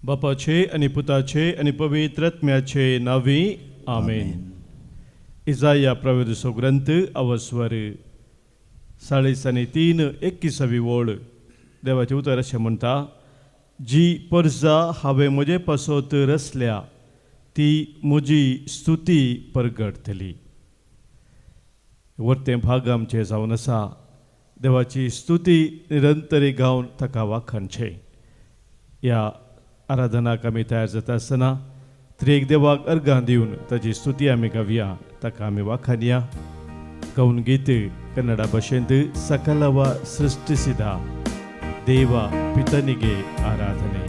बापाचे आणि पुताचे आणि पवित्रात्म्याचे नावे आमेन. इजाया प्रवेदसो ग्रंथ अवस्वर 3:21 ओळ. देवाचे उतर अशें म्हणटा, जी परजा हांवें म्हजे पासत रचल्या ती म्हजी स्तुती परगटतली. वर्तें भाग आमचें जावन आसा. देवाची स्तुती निरंतरी गावन ताका वाखाणचें. ह्या आराधनाक आमी तयार जाता आसतना त्रिएक देवाक अर्गां दिवन ताची स्तुती आमी गावया, ताका आमी वाखाणया. गावन गीत कन्नಡ ಭಾಷೆಂದು ಸಕಲವ ಸೃಷ್ಟಿಸಿದ ದೇವ ಪಿತನಿಗೆ ಆರಾಧನೆ.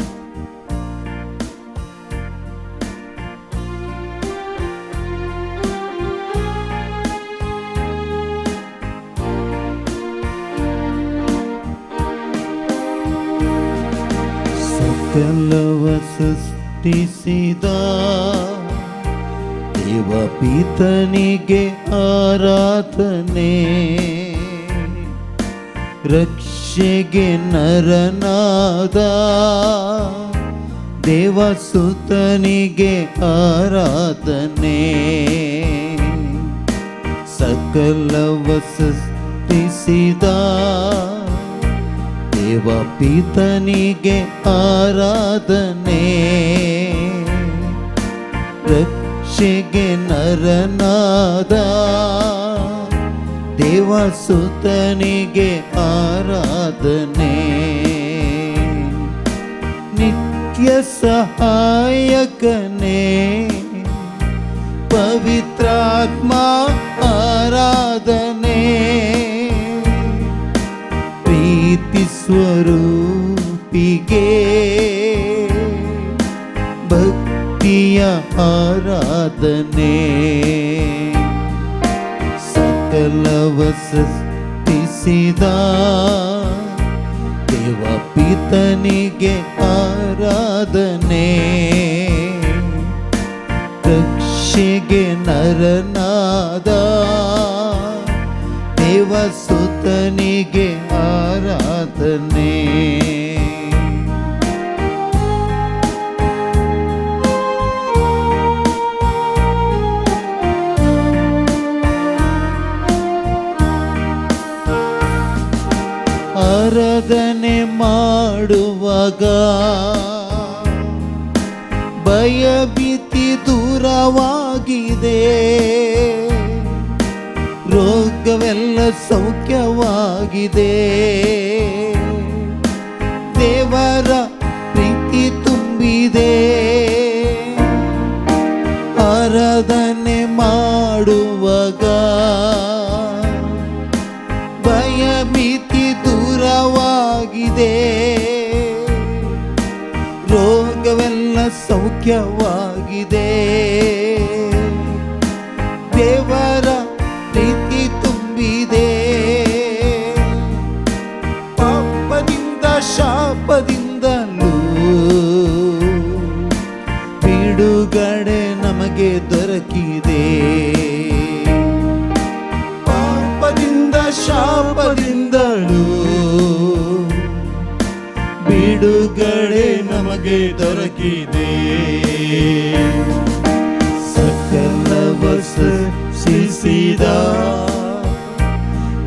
ಸಕಲವ ಸೃಷ್ಟಿಸಿದ ದೇವ ಪಿತನಿಗೆ ಆರಾಧನೆ. ರಕ್ಷೆಗೆ ನರನಾದ ದೇವಸುತನಿಗೆ ಆರಾಧನೆ. ಸಕಲವ ಸೃಷ್ಟಿಸಿದ ದೇವ ಪಿತನಿಗೆ ಆರಾಧನೆ. ರಕ್ಷೆಗೆ ನರನಾದ ದೇವಸುತನಿಗೆ ಆರಾಧನೆ. ನಿತ್ಯ ಸಹಾಯಕನೇ ಪವಿತ್ರಾತ್ಮ ಆರಾಧನೆ. ಪ್ರೀತಿ ಸ್ವರೂಪಿಗೆ ಭಕ್ತಿಯ ಆರಾಧನೆ. ಸಕಲವ ಸೃಷ್ಟಿಸಿದ ದೇವ ಪಿತನಿಗೆ ಆರಾಧನೆ. ರಕ್ಷೆಗೆ ನರನಾದ ದೇವಸುತನಿಗೆ ಆರಾಧನೆ. ಆರಾಧನೆ ಮಾಡುವಾಗ ಭಯ ಭೀತಿ ದೂರವಾಗಿದೆ. ರೋಗವೆಲ್ಲ ಸೌಖ್ಯವಾಗಿದೆ. ದೇವರ ಪ್ರೀತಿ ತುಂಬಿದೆ. ಆರಾಧನೆ ಮಾಡುವಾಗ ಭಯ ಭೀತಿ ದೂರವಾಗಿದೆ. ರೋಗವೆಲ್ಲ ಸೌಖ್ಯವಾಗಿದೆ. ದೇವರ ಪ್ರೀತಿ ತುಂಬಿದೆ. ಪಾಪದಿಂದ ಶಾಪದಿಂದಲೂ ಬಿಡುಗಡೆ ನಮಗೆ ದೊರಕಿದೆ. ಪಾಪದಿಂದ ಶಾಪದಿಂದಲೂ ಬಿಡುಗಡೆ ನಮಗೆ ದೊರಕಿದೆ. ಸಕಲವ ಸೃಷ್ಟಿಸಿದ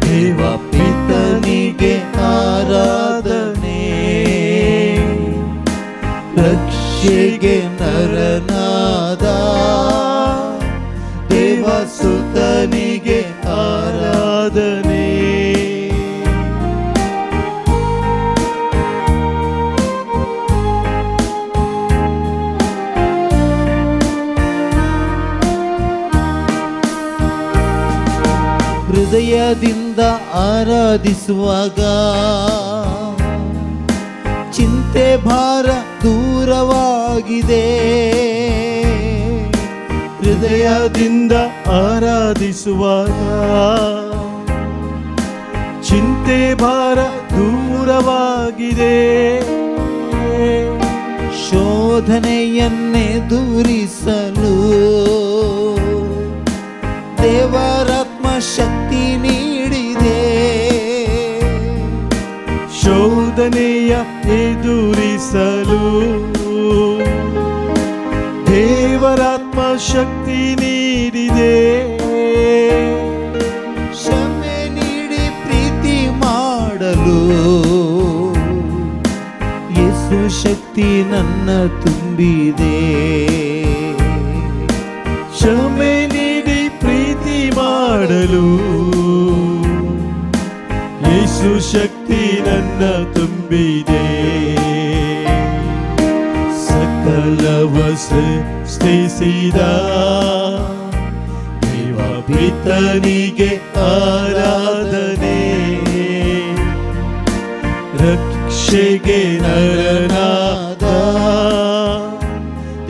ದೇವ ಪಿತನಿಗೆ ಆರಾಧನೆ. ರಕ್ಷೆಗೆ ನರನಾದ ದೇವಸುತನಿಗೆ ಆರಾಧನೆ. ಹೃದಯದಿಂದ ಆರಾಧಿಸುವಾಗ ಚಿಂತೆ ಭಾರ ದೂರವಾಗಿದೆ. ಹೃದಯದಿಂದ ಆರಾಧಿಸುವಾಗ ಚಿಂತೆ ಭಾರ ದೂರವಾಗಿದೆ. ಶೋಧನೆಯನ್ನೇ ದೂರಿಸಲು ದೇವರಾತ್ಮ ಶಕ್ತಿ ನೀಡಿದೆ. ಶೋಧನೆಯ ಎದುರಿಸಲು ದೇವರಾತ್ಮ ಶಕ್ತಿ ನೀಡಿದೆ. ಕ್ಷಮೆ ನೀಡಿ ಪ್ರೀತಿ ಮಾಡಲು ಯೇಸು ಶಕ್ತಿ ನನ್ನ ತುಂಬಿದೆ. ಕ್ಷಮೆ ನೀಡಿ ಪ್ರೀತಿ ಮಾಡಲು ಯೇಸು ಶಕ್ತಿ ನನ್ನ ತುಂಬಿದೆ. ಸಕಲವ ಸೃಷ್ಟಿಸಿದ ದೇವ ಪಿತನಿಗೆ ಆರಾಧನೆ. ರಕ್ಷೆಗೆ ನರನಾದ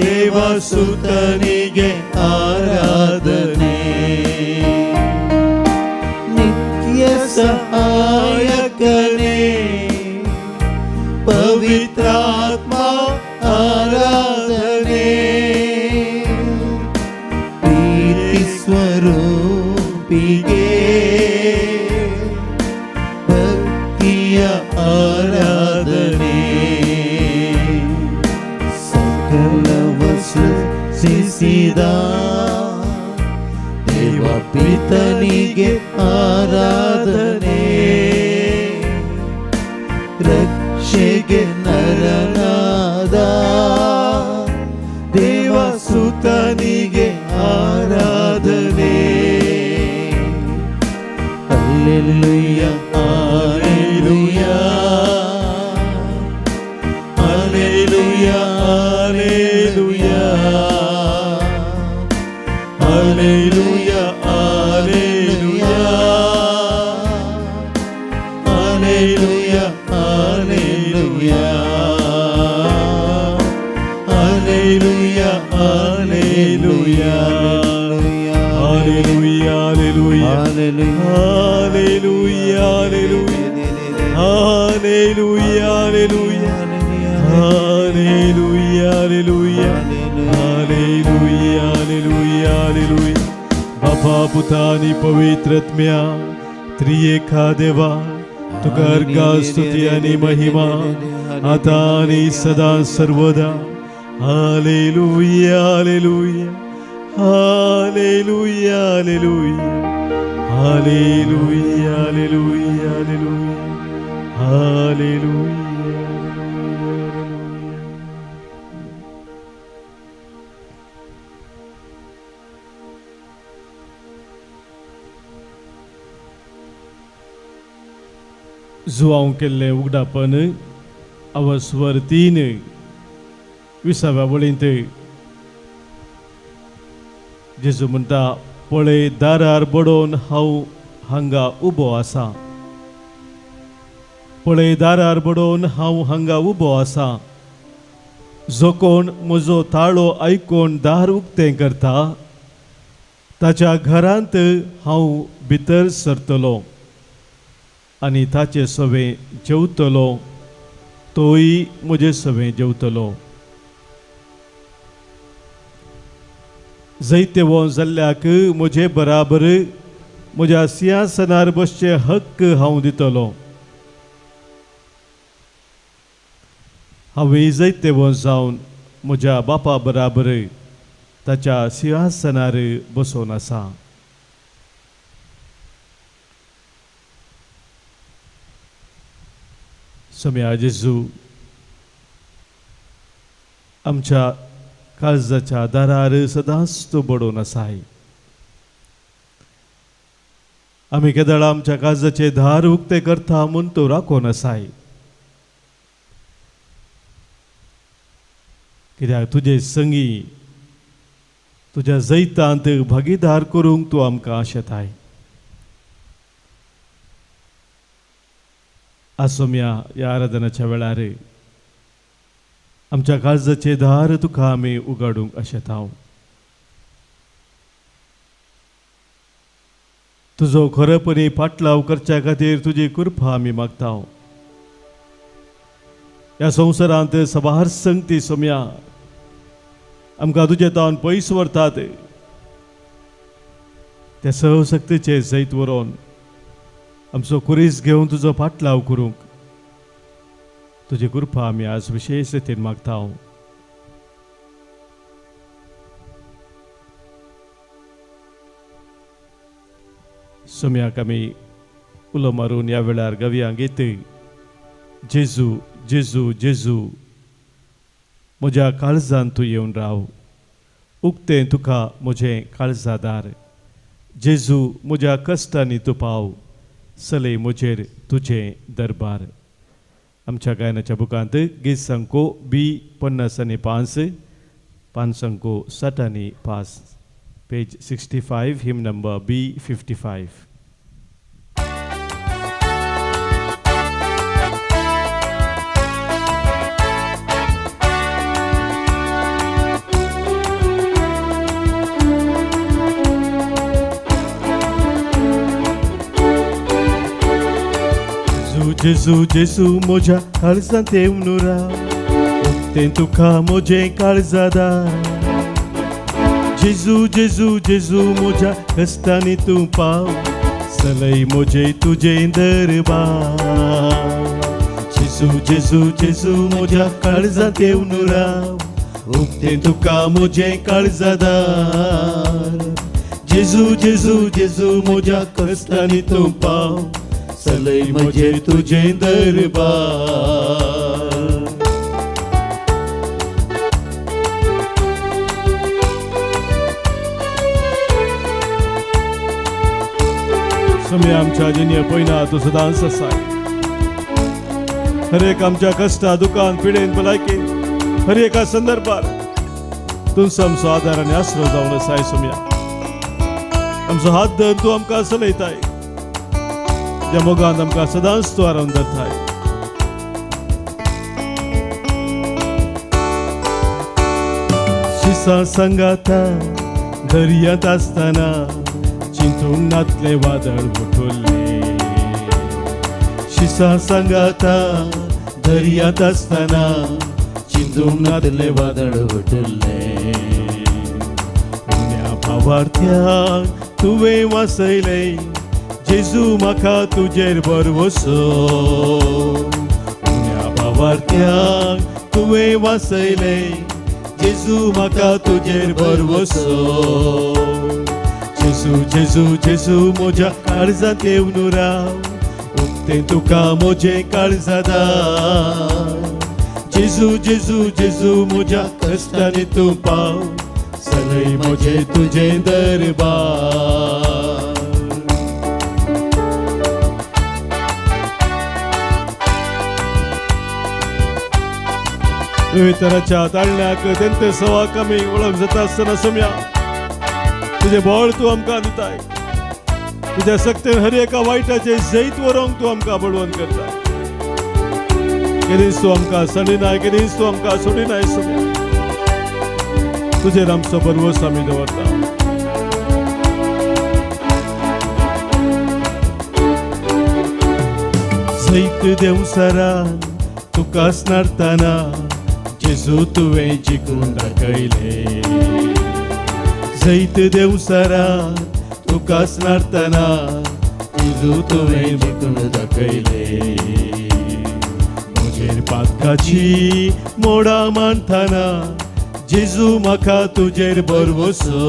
ದೇವಸುತನಿಗೆ ಆರಾಧನೆ. ನಿತ್ಯ ಸಹಾಯಕನೇ ಪವಿತ್ರಾತ್ಮ ಆರಾಧನೆ. ಪ್ರೀತಿ ಸ್ವರೂಪಿಗೆ ಭಕ್ತಿಯ ಆರಾಧನೆ. ಸಕಲವ ಸೃಷ್ಟಿಸಿದ ದೇವ ಪಿತನಿಗೆ ಆರಾಧನೆ. ರಕ್ಷೆಗೆ ನರನಾದ ದೇವಸುತನಿಗೆ ಆರಾಧನೆ. Hallelujah hallelujah hallelujah hallelujah hallelujah hallelujah hallelujah hallelujah hallelujah hallelujah hallelujah hallelujah hallelujah hallelujah Hallelujah, Hallelujah, Hallelujah, Hallelujah. बापा पुतानी पवित्रत्म्या त्रिएका देवा तुका अर्घा स्तुती आणि महिमा आता आणि सदा सर्वदा. Hallelujah, Hallelujah, Hallelujah, Hallelujah, Hallelujah, Hallelujah, Hallelujah, Hallelujah. जुआव केल्लें उगडापण अवस्वर 3 20व्या वळींत जेजू म्हणटा, पळय दारार बडोवन हांव हांगा उबो आसा. पळय दारार बडोवन हांव हांगा उबो आसा. जो कोण म्हजो ताळो आयकून दार उक्तें करता ताच्या घरांत हांव भितर सरतलो आनी ताचे सवे जेवतलो, तोय म्हजे सवे जेवतलो. जैते वो जाल्ल्याक म्हजे बराबर म्हज्या सिंहासनार बसचे हक्क हांव दितलो. हांवें जैते वो जावन म्हज्या बापा बराबर ताच्या सिंहासनार बसून आसा. सम्या जेजू आमच्या काळजाच्या दारार सदांच तूं बडोवन आसाय. आमी केदळ आमच्या काळजाचे दार उक्ते करता म्हूण तूं राखून आसाय. कित्याक तुजे संगी तुज्या जैतांत भागीदार करूंक तूं आमकां आशेताय. आसोम्या या आराधनाच्या वेळार आमच्या काळजाचे दार तुका आमी उगडूंक आशेताव. तुजो खरेपणी पाटलाव करच्या खातीर तुजी कृपा आमी मागताव. ह्या संवसारांत सबार संगती सोम्या आमकां तुजे तावन पयस व्हरतात. ते सहशक्तीचे जैत व्हरोन आमचो कुरीस घेवन तुजो पाटलाव करूंक तुजी कृपा आमी आज विशेष रितीन मागताव. सुम्याक आमी उलो मारून ह्या वेळार गव्यांक येतय. जेजू जेजू जेजू, म्हज्या काळजान तूं येवन राव. उक्तें तुका म्हजें काळजादार. जेजू म्हज्या कश्टांनी तूं पाव. चलय म्हजेर तुजें दरबार. आमच्या गायनाच्या बुकांत गीत संको B55 5 7 पेज 65, हिम नंबर B55. जेजू जेजू म्हज्या काळजांत येवन राव. उक्तें तुका म्हजें काळजादार. जेजू जेजू जेजू म्हज्या कश्टांनी तूं पाव. चलय म्हजें तुजें दरबार. जेजू जेजू जेजू म्हज्या काळजांत येवन राव. उक्तें तुका म्हजें काळजादार. जेजू जेजू जेजू म्हज्या कश्टांनी तूं पाव. चलय म्हजें तुजें दरबार. समय आमच्या जिणे पयना तूं सदांच आसाय. हर एक आमच्या कश्टा दुखान पिडेन भलायकेन हर एका संदर्भार तूं आमचो आदार आनी आसरो जावन आसाय. सुम्या आमचो हात धरून तूं आमकां चलयताय. त्या मोगान आमकां सदांच तूं आरावन धरताय. शिसा संगाता दर्यांत आसतना चिंतून नातले वादळ उठुल्ले. शिसा संगाता दर्यांत आसतना चिंतून नातले वादळ उठुल्ले. उण्या भावार्थ्याक तुवें वासयले. जेजू म्हाका तुजेर भरवसो. उण्या भावार्थ्याक तुवें वासयले. जेजू म्हाका तुजेर भरवसो. जेजू जेजू जेजू म्हज्या काळजांत येवन राव. उक्तें तुका म्हजें काळजादार. जेजू जेजू जेजू म्हज्या कश्टांनी तूं पाव. चलय म्हजें तुजें दरबार. पवित्राच्या ताळण्याक तेंते सवाक आमी वळख जाता आसतना सुम्या तुजें बळ तूं आमकां दिताय. तुज्या सक्तेन हर एका वायटाचें जैत व्हरोंक तूं आमकां बळवंत करताय. केदींच तूं आमकां सडिनाय, केदींच तूं आमकां सोडिनाय. सुम्या तुजेर आमचो भरवोस आमी दवरता. जैत देवसरान तुका स्नारतना जेजू तुवें जिखून दाखयले. जैत देवसरान तुका स्नारतना जेजू तुवें जिखून दाखयले. म्हजेर पातकाची मोडां मांडतना जेजू म्हाका तुजेर भरवसो.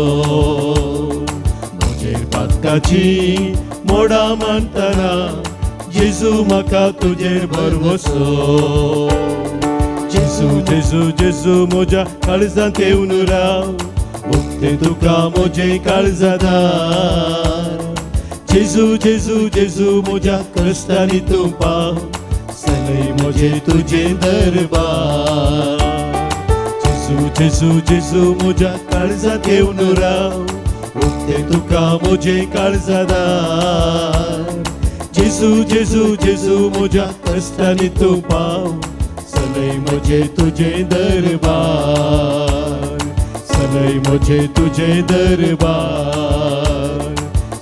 म्हजेर पातकाची मोडां मांडतना जेजू म्हाका तुजेर भरवसो. जेजू जेजू जेजू म्हज्या काळजांत येवन राव. उक्तें तुका म्हजें काळजादार. जेजू जेजू जेजू म्हज्या कश्टांनी तूं पाव. चलय म्हजें तुजें दरबार. जेजू जेजू जेजू म्हज्या काळजांत येवन राव. उक्तें तुका म्हजें काळजादार. जेजू जेजू जेजू म्हज्या कश्टांनी तूं पाव. चलय म्हजें तुजें दरबार. चलय म्हजें तुजें दरबार.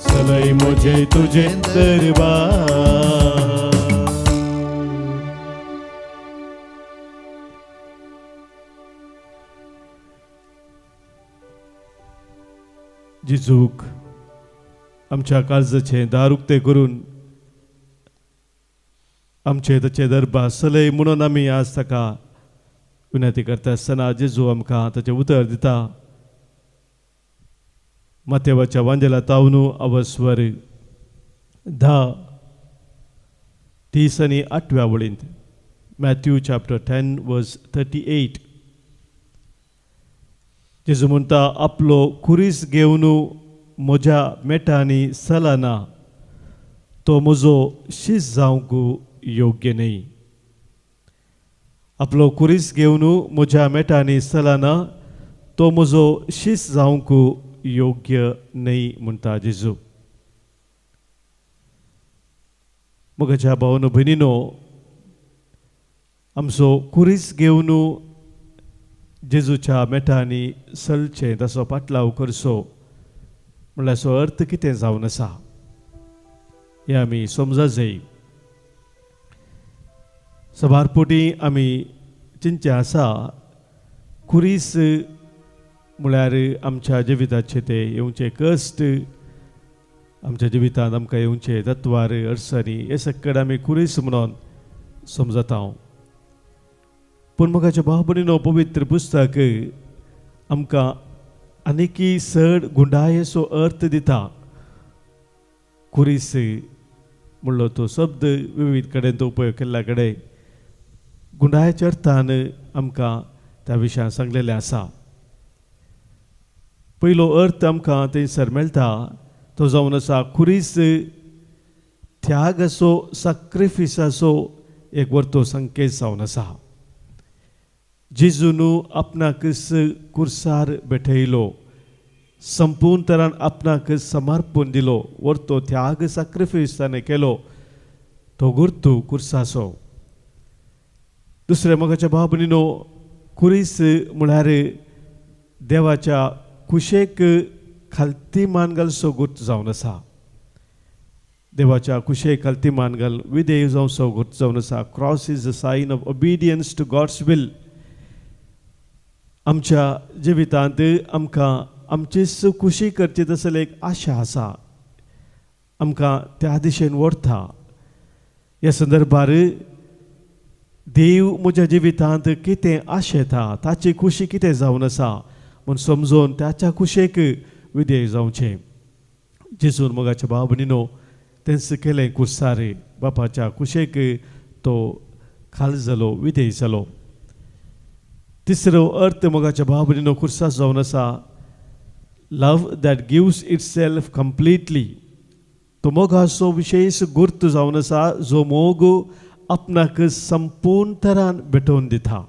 चलय म्हजें तुजें दरबार. जेजूक आमच्या काळजाचें दार उक्तें करून आमचे ताचे दरबार चलय म्हणून आमी आज ताका विनंती करता आसतना जेजू आमकां ताचें उतर दिता. मत्तेवाच्या वांजेला तावनू अवस्वर 10:30 आणि 8व्या वळींत. मॅथ्यू चॅप्टर 10 वर्स 38. जेजू म्हणटा, आपलो कुरीस घेवन म्हज्या मेटांनी चलना तो म्हजो शीस जावंक योग्य न्ही. आपलो कुरीस घेवन म्हज्या मेटांनी चलना तो म्हजो शीस जावंक योग्य न्ही म्हणटा जेजू. म्हज्या भावन भयणीनो, आमचो कुरीस घेवन जेजूच्या मेटांनी चलचें, ताचो पाटलाव करचो म्हणल्यार असो अर्थ कितें जावन आसा हें आमी समजा जाय. सबारपोटी आमी चिंतचे आसा, कुरीस म्हळ्यार आमच्या जिविताचे ते येवचे कश्ट, आमच्या जिवितांत आमकां येवचे तत्वार अडचणी, हे सकट आमी कुरीस म्हणून समजता. पूण म्हज्या भाव भयणीनो, पवित्र पुस्तक आमकां आनीकी चड गुंडायेचो अर्थ दिता. कुरीस म्हणलो तो शब्द विविध कडेन तो उपयोग केल्ल्या कडेन गुंडायेच्या अर्थान आमकां त्या विशयान सांगलेलें आसा. पयलो अर्थ आमकां थंयसर मेळटा तो जावन आसा कुरीस त्यागाचो, सॅक्रिफिसाचो एक व्हरतो संकेत जावन आसा. जेजून आपणाक कुर्सार बेठयलो, संपूर्ण तरान आपणाक समर्पण दिलो, व्हरतो त्याग, सॅक्रिफीस ताणें केलो, तो गुर्तू कुर्साचो. दुसरें म्हज्या भाव भयणीनो, कुरीस म्हळ्यार देवाच्या कुशेक खालती मान घालचो गुर्त जावन आसा. देवाच्या कुशेक खालती मान घाल विधेय जावचो गुर्त जावन आसा. Cross is a sign of obedience to God's will. आमच्या जिवितांत आमकां आमची खुशी करची तसली एक आशा आसा, आमकां त्या दिशेन व्हरता. ह्या संदर्भार देव म्हज्या जिवितांत कितें आशेता, ताची खुशी कितें जावन आसा म्हूण समजून त्याच्या कुशेक विधेय जावचें. जेजून मोगाच्या भाव भयणीनो तेंच केलें कुर्सार. बापाच्या कुशेक तो खाल जालो, विधेय जालो. तिसरो अर्थ मोगाच्या भाव भयणीनो कुर्साचो जावन आसा love that gives itself completely. तो मोगाचो विशेश गुर्त जावन आसा जो मोग आपणाक संपूर्ण तरान भेटोवन दिता.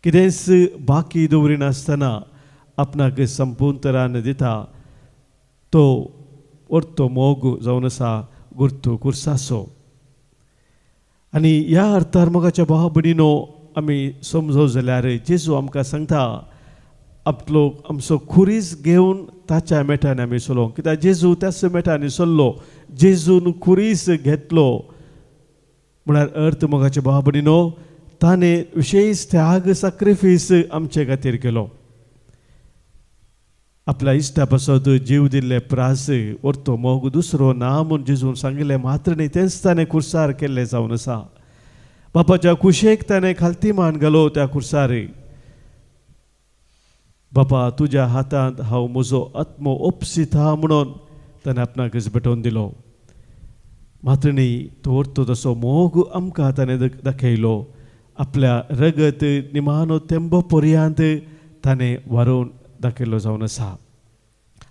कितेंच बाकी दवरिनासतना आपणाक संपूर्ण तरान दिता, तो व्हरतो मोग जावन आसा गुर्त कुर्साचो. आनी ह्या अर्थार मोगाच्या भाव भयणीनो आमी समजो जाल्यार जेजू आमकां सांगता आपलो आमचो कुरीस घेवन ताच्या मेटांनी आमी चलो. कित्याक जेजू त्याच मेटांनी चल्लो, जेजून कुरीस घेतलो म्हळ्यार अर्थ मोगाच्या भाव भयणीनो ताणें विशेश त्याग, सॅक्रिफीस आमचे खातीर केलो. आपल्या इश्टा पासत जीव दिल्ले प्रास व्हरतो मोग दुसरो ना म्हूण जेजून सांगिल्लें मात्र न्ही, तेंच ताणें कुर्सार केल्लें जावन आसा. बापाच्या कुशेक ताणें खालती मान घालो त्या कुर्सार. बापा तुज्या हातांत हांव म्हजो आत्मो ओपसिता म्हणून ताणें आपणाकच भेटोवन दिलो. मात्र न्ही, तो व्हरतो तसो मोग आमकां ताणें दाखयलो. आपल्या रगत निमाणो तेंबो पर्यांत ताणें व्हरोवन दाखयलो जावन आसा.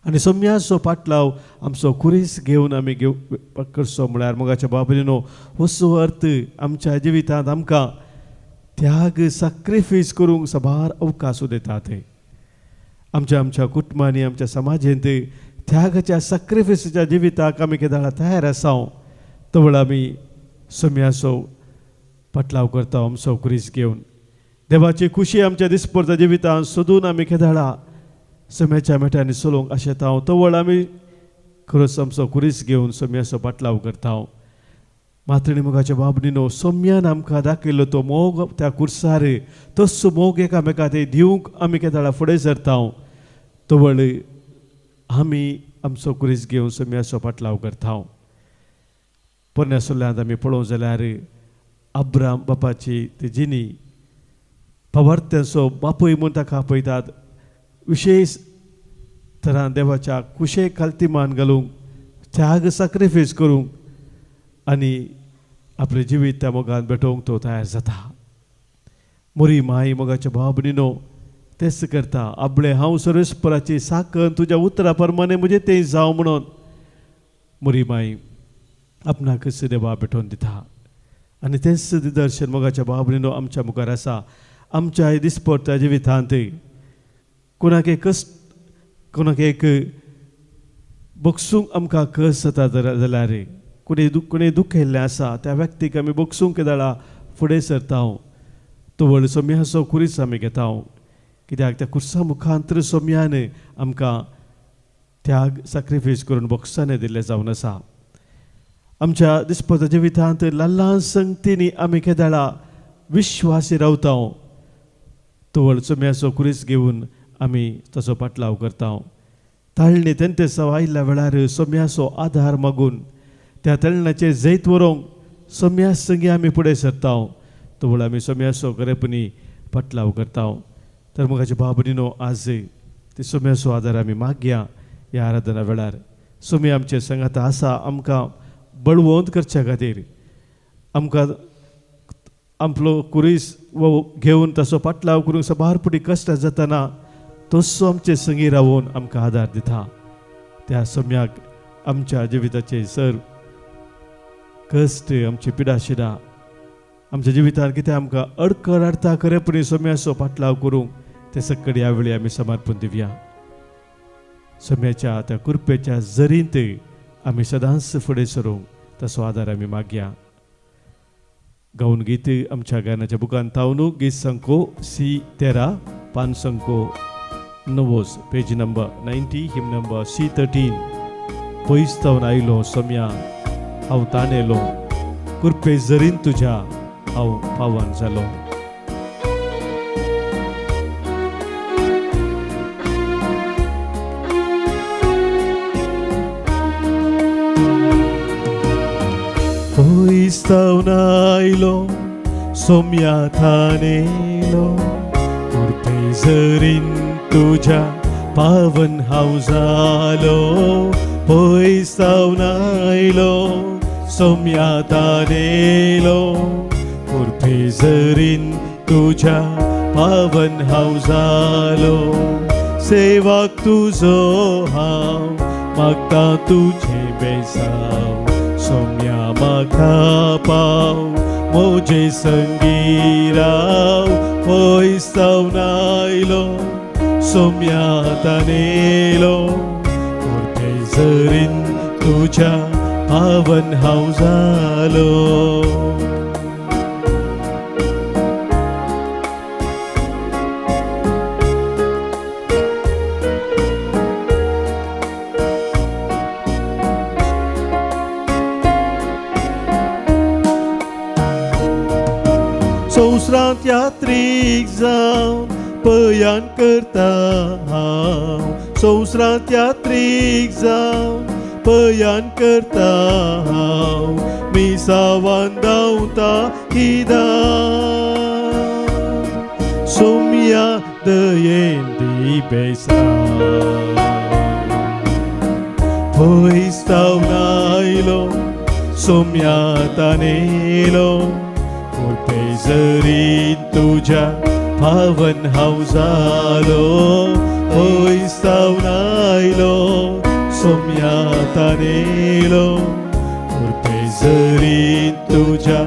आनी सोम्याचो पाटलाव आमचो कुरीस घेवन आमी करचो म्हळ्यार मोगाच्या भाव भयणीनो असो अर्थ आमच्या जिवितांत आमकां त्याग, सॅक्रिफीस करूंक सबार अवकाश दितात. आमच्या कुटुंबांनी, आमच्या समाजांत त्यागाच्या, सॅक्रिफीसाच्या जिविताक आमी केदाळा तयार आसा. तवळ आमी सोम्याचो पाटलाव करता आमचो कुरीस घेवन. देवाची खुशी आमच्या दिसपरच्या जिवितांत सोदून आमी केदाळा सोम्याच्या मेटांनी चलोवंक आशेता. तवळ आमी खरोच आमचो कुरीस घेवन सोम्याचो पाटलाव करता. मात्र न्ही मोगाच्या भाव भयणीनो, सोम्यान आमकां दाखयलो तो मोग त्या कुर्सार, तसो मोग एकामेकाक दिवंक आमी केदाळा फुडें सरता. तवळ आमी आमचो कुरीस घेवन सोम्याचो पाटलाव करता. पोरण्यासुल्ल्यांत आमी पळोवंक जाल्यार अब्राम बापाची ती जिणी पवार्थ्यांचो बापूय म्हूण ताका आपयतात. विशेश तरान देवाच्या कुशेक खालती मान घालूंक त्याग सॅक्रिफायस करूंक आनी आपलें जिवीत त्या मोगान भेटोवंक तो तयार जाता. मोरी माई मोगाच्या भाव भयणीनो तेच करता. आपले हांव सर्वेस्पराची साकन तुज्या उतरा प्रमाणे म्हणजे तें जावं म्हणून मोरी माई आपणाक देवा भेटोवन दिता. आनी तेच दर्शन मोगाच्या भाव भयणीनो आमच्या मुखार आसा. आमच्या दिसपट्ट्या जिवितांत कोणाक एक कश्ट, कोणाक एक बोगसूंक आमकां कस जाता जाल्यार कोणें दुखयल्लें आसा त्या व्यक्तीक आमी बोगसूंक धाडा फुडें सरता. तो सोम्याचो कुरीस आमी घेता. कित्याक त्या कुर्सा मुखांतर सोम्यान आमकां त्याग सॅक्रिफायस करून बोगसाने दिल्लें जावन आसा. आमच्या दिसपट्ट्या जिवितांत ल्हान ल्हान संगतींनी आमी केदाळा विश्वासी रावता. तो सोम्याचो कुरीस घेवन आमी ताचो पाटलाव करता. ताळणी तेंते सवायल्या वेळार सोम्याचो आधार मागून त्या तळणाचेर जैत व्हरूंक सोम्या संगी आमी फुडें सरता. तो आमी सोम्याचो खरेपणी पाटलाव करता. तर मोगाचे भाव भयणीनो आज ते सोम्याचो आदार आमी मागया. ह्या आराधना वेळार सोम्या आमचे संगात आसा. आमकां बळवंत करच्या खातीर आमकां आपलो कुरीस घेवन ताचो पाटलाव करूंक सबारपुटी कश्ट जातना तसो आमचे संगी रावून आमकां आदार दिता. त्या सोम्याक आमच्या जिविताचे सर कश्ट, आमची पिडाशिडा, आमच्या जिवितांत कितें आमकां अडखळ हाडटा खरेपणी सोम्याचो पाटलाव करूंक ते सकडी ह्या वेळी आमी समर्पण दिवया. सोम्याच्या त्या कृपेच्या जरींत आमी सदांच फुडें सरूंक ताचो आदार आमी मागया. गावन गीत आमच्या गायनाच्या बुकान तावनू गीत संको C13 पान संको 9 पेज नंबर 90 हिम नंबर C13. पयस जावन आयलो सोम्या हांव ताणेलो कृपे जरीन तुज्या हांव पावन जालो. पयस जावन आयलो सोम्या ताणेलो कृपे जरीन तुज्या पावन हांव जालो. पयस जावन आयलो सोम्या ताणेलो कृपे जरीन तुज्या पावन हांव जालो. सेवाक तुजो हांव मागता तुझे बेसाव. सोम्या म्हाका पाव म्हजे संगी राव. पयस जावन आयलो सोम्या ताणेलो कृपे जरीन तुज्या पावन हांव जालो. संवसारांत यात्रीक जावन पयान करता हांव. संवसारांत यात्रीक जावन पयान करता हांव. मिसावान धांवता किदा सोम्या दयेन दी बेसाव. पयस जावन आयलो सोम्या ताणेलो कृपे जरीन तुज्या पावन हांव जालो. पयस जावन आयलो सोम्या ताणेलो कृपे जरीन तुज्या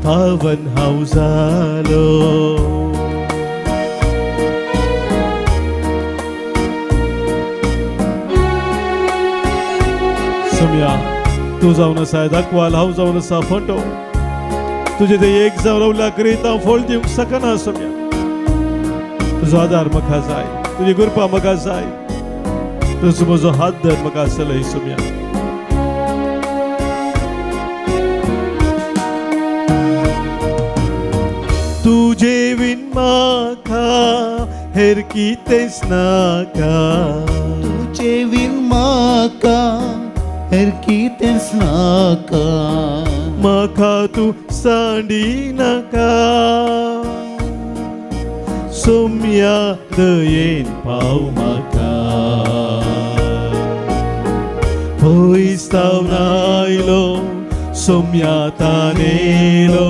पावन हांव जालो. सोम्या तूं जावन आसा दाखवाल, हांव जावन आसा फोटो. तुझे ते एक जावन रावल्या करीत हांव फळ दिवंक शकना. सोम्या तुजो आदार म्हाका जाय, तुजी कृपा म्हाका जाय. तुजो म्हजो हात धर म्हाका चलय. सोम्या तुजे विन म्हाका हेर कितेंच नाका. तुजे विन म्हाका हेर कितेंच नाका. म्हाका तूं सांडी नाका. सोम्या दयेन पाव म्हाका. Poistaw nailo somyatanelo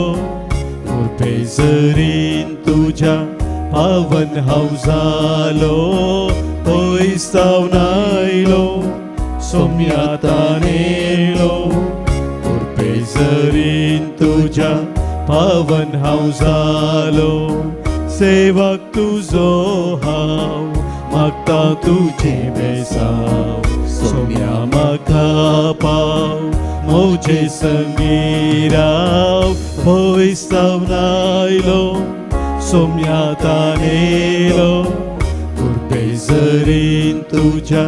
Urpezarin tuja pavan hausalo Poistaw nailo somyatanelo Urpezarin tuja pavan hausalo Sevak tuzo hav magta तुझे बेसाव Saumya makapaw moje sangiraw Poistaw nailo somya tanelo Urpezarin tuja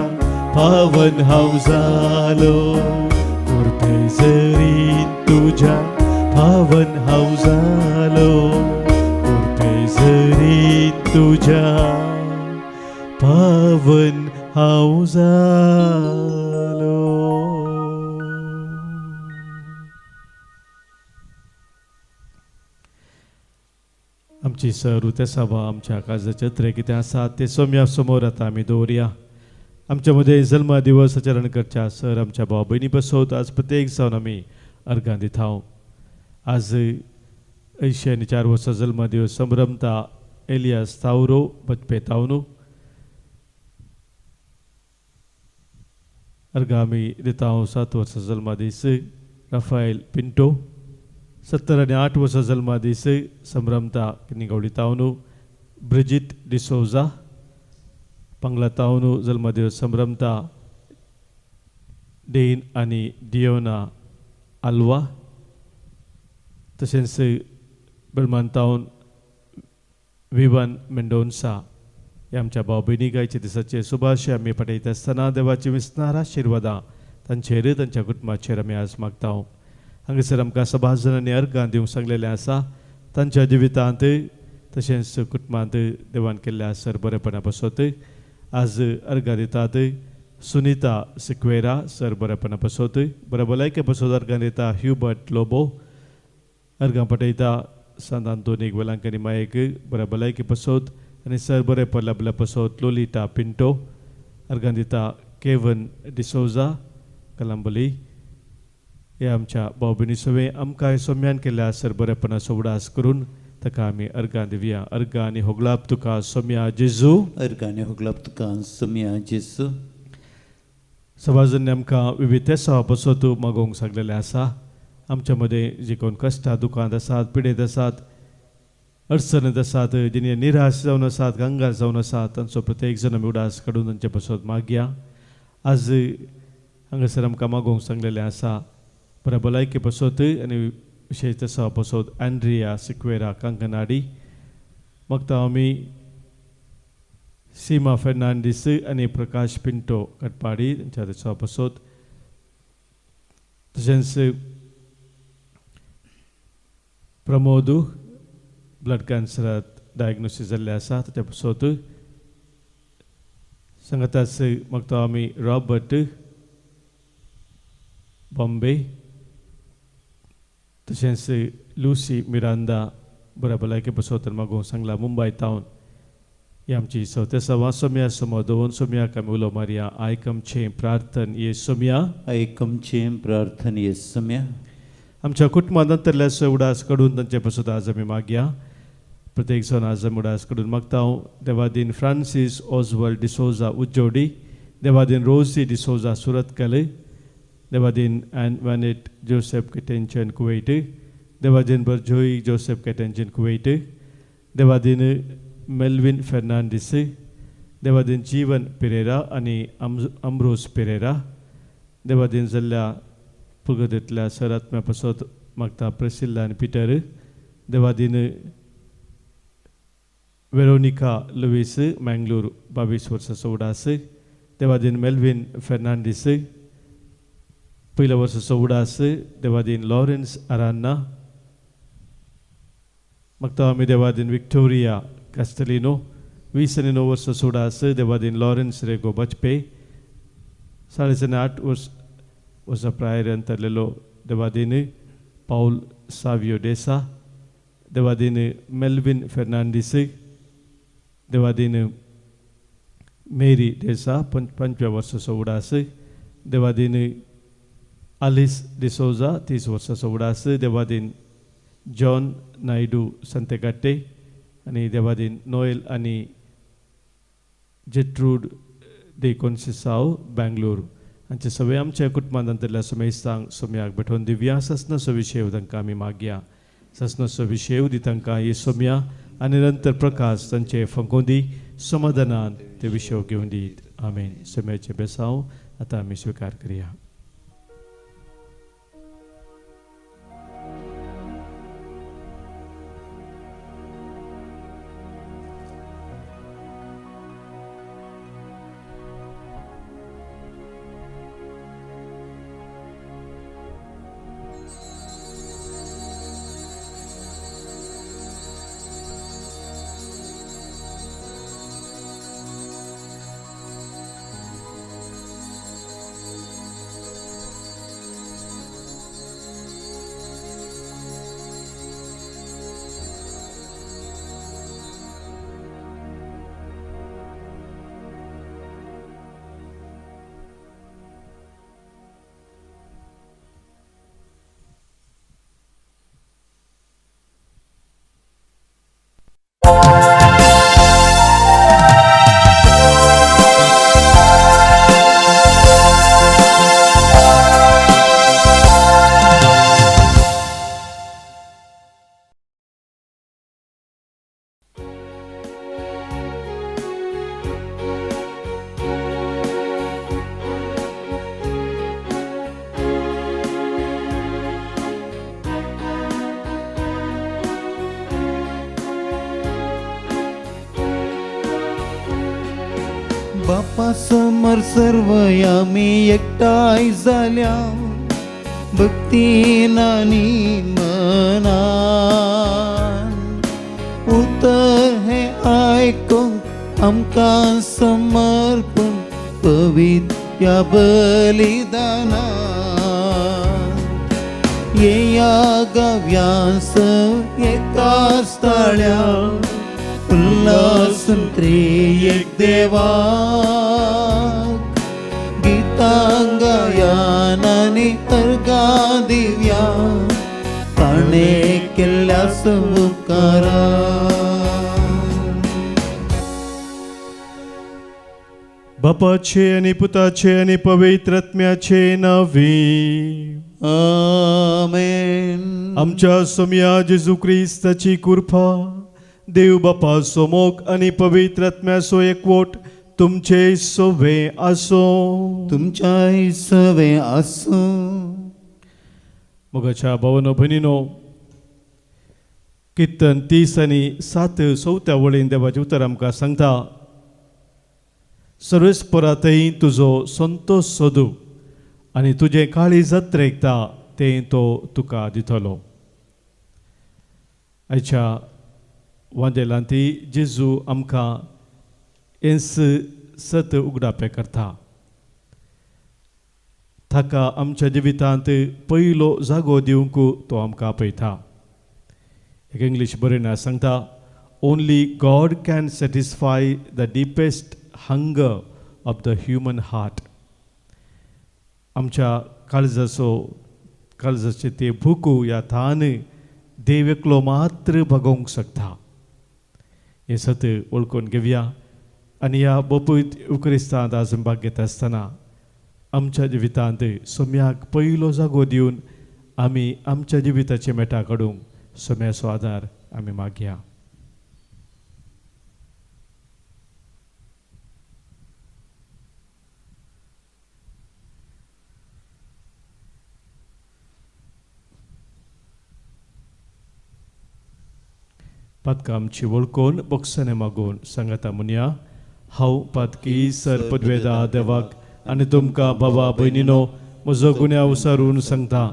pavan hausalo Urpezarin tuja pavan hausalo Urpezarin tuja pavan hausalo. आमची सरुते सभा आमच्या काळजाचे त्र कितें आसा ते सोम्या समोर आतां आमी दवरया. आमच्या मदें जल्मा दिवस आचरण करच्या सर आमच्या भाव भयणी बसोत आज प्रत्येक जावन आमी अर्गां दिता. आज 84 वर्सां जल्मा दिवस संभ्रमता एलियास तावरो बचपे तावनू अर्गां आमी दिता 7 वर्सां जल्मा दीस राफाएल पिंटो 70 आनी 8 वर्सां जल्मा दीस संभ्रमता निगवडी तावनू ब्रिजिट डिसोजा पंगला तावनू जल्मा दिवस संभ्रमता डेन आनी डियोना आल्वा तशेंच बेळमान तावन विवान मेंडोन्सा हे आमच्या भाव भयणी गायचे दिसाचे सुभाशे आमी पठयता आसतना देवाची विस्तार आशिर्वादां तांचेर तांच्या कुटुंबाचेर आमी आज मागता. हांगासर आमकां सभा जाणांनी अर्गां दिवंक सांगलेलें आसा. तांच्या जिवितांत तशेंच कुटुंबांत देवान केल्ल्या सर बरेपणा बसत आज अर्गां दितात. सुनीता सिक्वेरा सर बरेपणा बसत बरे भलायके बसत अर्गां दिता. ह्युबर्ट लोबो अर्गां पठयता. सांत आंतोनी वेलांकनी मायेक बरे भलायके बसत आनी सर बरे पडल्या बसत. लोलिटा पिंटो अर्गां दिता. केवन डिसोजा कलांबली हे आमच्या भाव भयणी सवे आमकां सोम्यान केल्ल्या सर बरेपणाचो उडास करून ताका आमी अर्गां दिवया. अर्गां आनी होगलाप तुका सोम्या जेजू. अर्गां आनी होगलाप तुका सोम्या जेजू. सभाजनांनी आमकां विविध सभा बसत मागोवंक सांगलेलें आसा. आमच्या मदें जी कोण कश्टां दुखांत आसात पिडेत आसात अडचणीत आसात जिणे निराश जावन आसात गंगार जावन आसात तांचो प्रत्येक जण आमी उडास काडून तांचे बसत मागया. आज हांगासर आमकां मागोवंक सांगलेलें आसा. बरे भलायके बसत आनी विशेश सभा बसत एंड्रिया सिक्वेरा कांकनाडी मागता आमी. सीमा फेर्नांडीस आनी प्रकाश पिंटो कटपाडी तांच्या सभा बसत. तशेंच प्रमोद ब्लड कॅन्सरांत डायग्नोसीस जाल्ले आसा ताचे बसत. सांगाताच मागता आमी रॉबर्ट बॉम्बे तशेंच लुसी मिरांदा बऱ्या भलायके बसत मागोवंक सांगला मुंबय टावन. ही आमची चवथ्या सभा सोम्या समोर दवरून सोम्याक आमी उलो मारया. आयकमचें प्रार्थन ये सोम्या. आयकमचें प्रार्थन ये सोम्या. आमच्या कुटुंबांत अंतरल्या उडास काडून तांचे बसत आज आमी मागया. प्रत्येक जण आज आमी उडास काडून मागता. देवादीन फ्रांसीस ऑजवर्ल्ड डिसोजा उज्जोडी. देवादीन रोजी डिसोजा सुरतकल. देवादीन वॅनेट जोसेफ केटेंचन कुवेट. देवादीन बर्जोई जोसेफ केटेंचन कुवेट. देवादीन मेल्विन फेर्नांडीस. देवादीन जीवन पेरेरा आनी अम्ब्रोस पेरेरा. देवादीन जाल्ल्या पुगतींतल्या सरात्म्या पासत मागता प्रेसिल्ला आनी पिटर. देवादीन वेरोनिका लुईस मँगलोर 22 वर्साचो उडास. देवादीन मेल्विन फेर्नांडीस पहिल्या वर्साचो उडास. देवादीन लॉरेन्स आरान्ना. मागता आमी देवादीन विक्टोरिया कॅस्टलिनो 20 वर्साचो उडास. देवादीन लॉरेन्स रेगो बचपे 8.5 वर्सां प्रायर अंतरलेलो. देवादीन पाउल सावियो डेसा. देवादीन मेल्विन फेर्नांडीस. देवादीन मेरी डेसा 5व्या वर्साचो उडास. देवादीन आलिस डिसोजा 30 वर्साचो उगडास. देवादीन जॉन नायडू संतेकाट्टे आणि देवादीन नोएल आणि जेट्रूड de Conceição बेंगलोर हांचे सगळे आमच्या कुटुंबांतल्या समेस्तांक सोम्याक भेटोवन दिव्या ससनसो विशय तांकां आमी मागया. ससनसो विशय दी तांकां ही सोम्या आनी निरंतर प्रकाश तांचे फंकोदी समाधानान ते विशय घेवन दीत. आमेन. सोम्याचे बेसांव आतां आमी स्वीकार करया. बापा समोर सर्व आम्ही एकटाय झाल्या भक्तीन आणि मनान उतर हे ऐकून आमकां समर्पण पवित्र या बलिदानान येया गव्यांस एकाच तळ्यार उल्हासन त्रिएक देवाक गितां गायन आनी अर्गां दिव्या ताणें केल्ल्या उपकाराक. बापाचे आणि पुताचे आणि पवित्र आत्म्याचे नावे. आमेन. आमच्या सोम्या जेजू क्रिस्ताची कृपा देव बापा सोमोक आणि पवित्र आत्म्याचो एकवट तुमचे सोवे आसो. तुमच्याय सवे आसो. मोगाच्या भावनो भयणीनो, कीर्तन 30 आणि 7 चवथ्या वळीन देवाचे उतर आमकां सांगता, सर्वेस्परातय तुजो संतोष सोदू आनी तुजें काळी जत्रेकता तें तो तुका दितलो. आयच्या वांदेलांती जेजू आमकां एस सत उगडापे करता. ताका आमच्या जिवितांत पयलो जागो दिवंक तो आमकां आपयता. एक इंग्लीश बरयणार सांगता, only God can satisfy the deepest hunger of the human heart. आमच्या काळजाचे ते भूक या थान देव एकलो मात्र भागोवंक शकता. हे सत वळखून घेवया आनी ह्या पवित्र युक्रिस्तांत आज भाग घेता आसतना आमच्या जिवितांत सोम्याक पयलो जागो दिवन आमी आमच्या जिविताचे मेटा काडूंक सोम्याचो आदार आमी मागया. पातकां आमची वळखून बक्षाने मागून सांगाता मुनिया, हांव पातकी सरपदवेदा देवाक आनी तुमकां बाबा भयणीनो म्हजो गुन्या उसारून सांगता.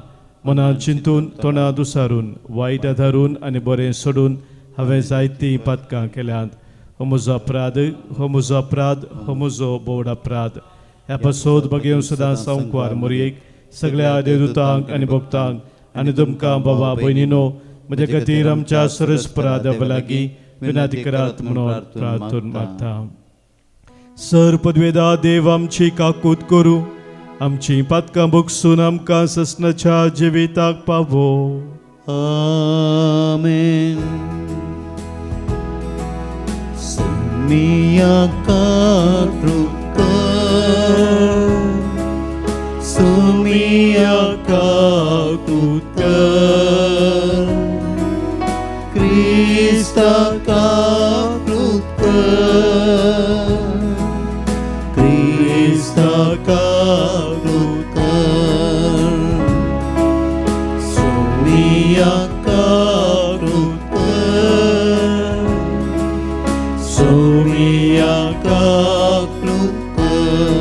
मनांत चिंतून तोंडांत उसारून वायट आदारून आनी बरें सोडून हांवें जायतीं पातकां केल्यांत. हो म्हजो अपराध, हो म्हजो अपराध, हो म्हजो बोड अपराध. ह्या पासोद बगेव सदां सांकवार मोरयेक सगळ्या देवदूतांक आनी भक्तांक आनी तुमकां बाबा भयणीनो म्हजे खातीर आमच्या सरस्पराधा लागीं विनंती करात म्हणून प्रार्थना मागता. सर पदवेदा देव आमची काकूत करूं आमची पातकां भोगसून आमकां ससनाच्या जिविताक पावो. आमेन. सुमियाका कृतर, सुमियाका कृतर, क्रिस्ताका कृतर, क्रिस्ताका कृतर, सुमियाका कृतर, सुमियाका कृतर.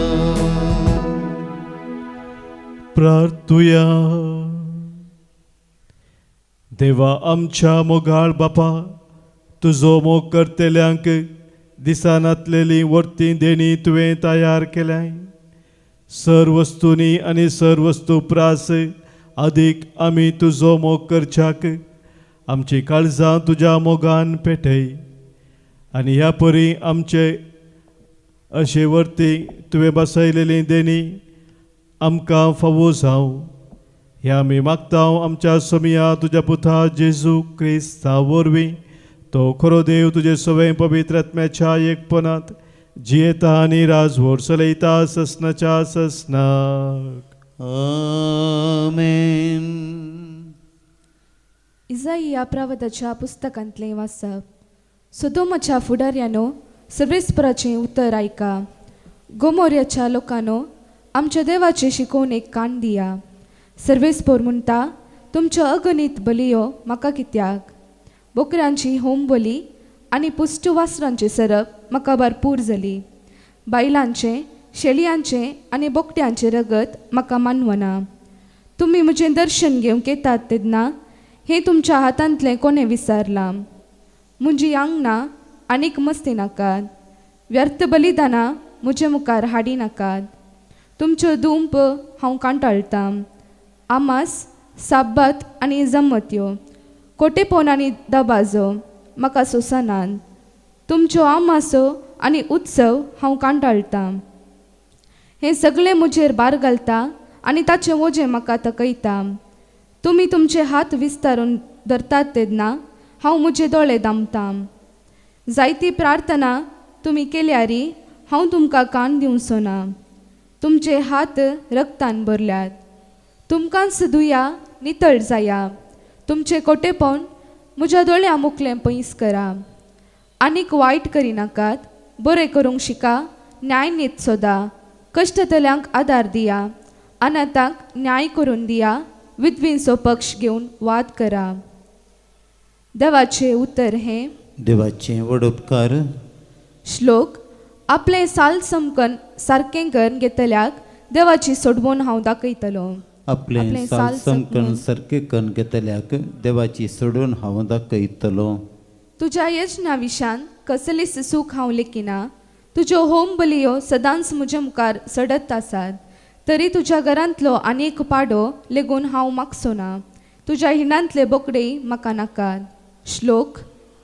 प्रार्थुया. देवा आमच्या मोगाळ बापा, तुजो मोग करतेल्यांक दिसान आतलेली वर्ती देणी तुवें तयार केल्याय. सर वस्तूंनी आनी सर वस्तू प्रास अदीक आमी तुजो मोग करच्याक आमची काळजां तुज्या मोगान पेटय. आनी ह्या परी आमचे अशे वर्ती तुवें बसयलेली देणी आमकां फावो जावं. ह्या आमी मागतांव आमच्या सोमिया तुज्या पुता जेजू क्रिस्ता वरवीं. तो खरो देव तुजे सवय पवित्र आत्म्याच्या एकपणात जियेता आनी राजवट चलयता ससनाच्या ससनाक. आमेन. इसाइया प्रवक्त्याच्या पुस्तकांतलें वाचप. सोदोमाच्या फुडाऱ्यानो, सर्वेस्पराचें उतर आयका. गोमोर्याच्या लोकांनो, आमच्या देवाचे शिकोवणेक कान दिया. सर्वेस्पोर म्हणटा, तुमच्यो अगणित बलियो म्हाका कित्याक? बोकड्यांची होम बली आनी पुश्टू वासरांचे सरप म्हाका भरपूर जाली. बायलांचें, शेळयांचें आनी बोकड्यांचें रगत म्हाका मानवना. तुमी म्हजें दर्शन घेवंक येतात तेन्ना हें तुमच्या हातांतलें कोणें विचारलां? म्हजीं आंगणां आनीक मस्ती नाकात. व्यर्थ बलिदानां म्हजे मुखार हाडी नाकात. तुमच्यो धूंप हांव कांटाळटां. आमास, साब्बात आनी जम्मत्यो, कोटेपण आनी दबाजो म्हाका सोसनात. तुमच्यो आमासो आनी उत्सव हांव कांटाळटां. हें सगळें म्हजेर भार घालता आनी ताचें वजें म्हाका तकयता. तुमी तुमचे हात विस्तारून धरतात तेन्ना हांव म्हजे दोळे दामतां. जायती प्रार्थना तुमी केल्यारी हांव तुमकां कान दिवचो ना. तुमचे हात रक्तान भरल्यात. तुमकांच धुया, नितळ जाया. तुमचे कोटेपण म्हज्या दोळ्या मुखलें पयस करा. आनीक वायट करिनाकात. बरें करूंक शिका. न्याय नीत सोदा. कश्टतल्यांक आदार दिया. अनाथांक न्याय करून दिया. विधवींचो पक्ष घेवन वाद करा. देवाचें उतर हें. देवाचे व्हड उपकार. श्लोक. आपलें साल समकन सारकें कर घेतल्याक देवाची सोडवून हांव दाखयतलो. आपले साल समकन सारके कन घेतल्याक देवाची सोडून हांव दाखयतलो. तुज्या येजना विशान कसलीच सूख हांव लेखिना. तुज्यो होम बलियो सदांच म्हजे मुखार सडत आसात. तरी तुज्या घरांतलो आनीक पाडो लेगून हांव मागचो ना. तुज्या हिणांतले बोकडे म्हाका नाकात. श्लोक.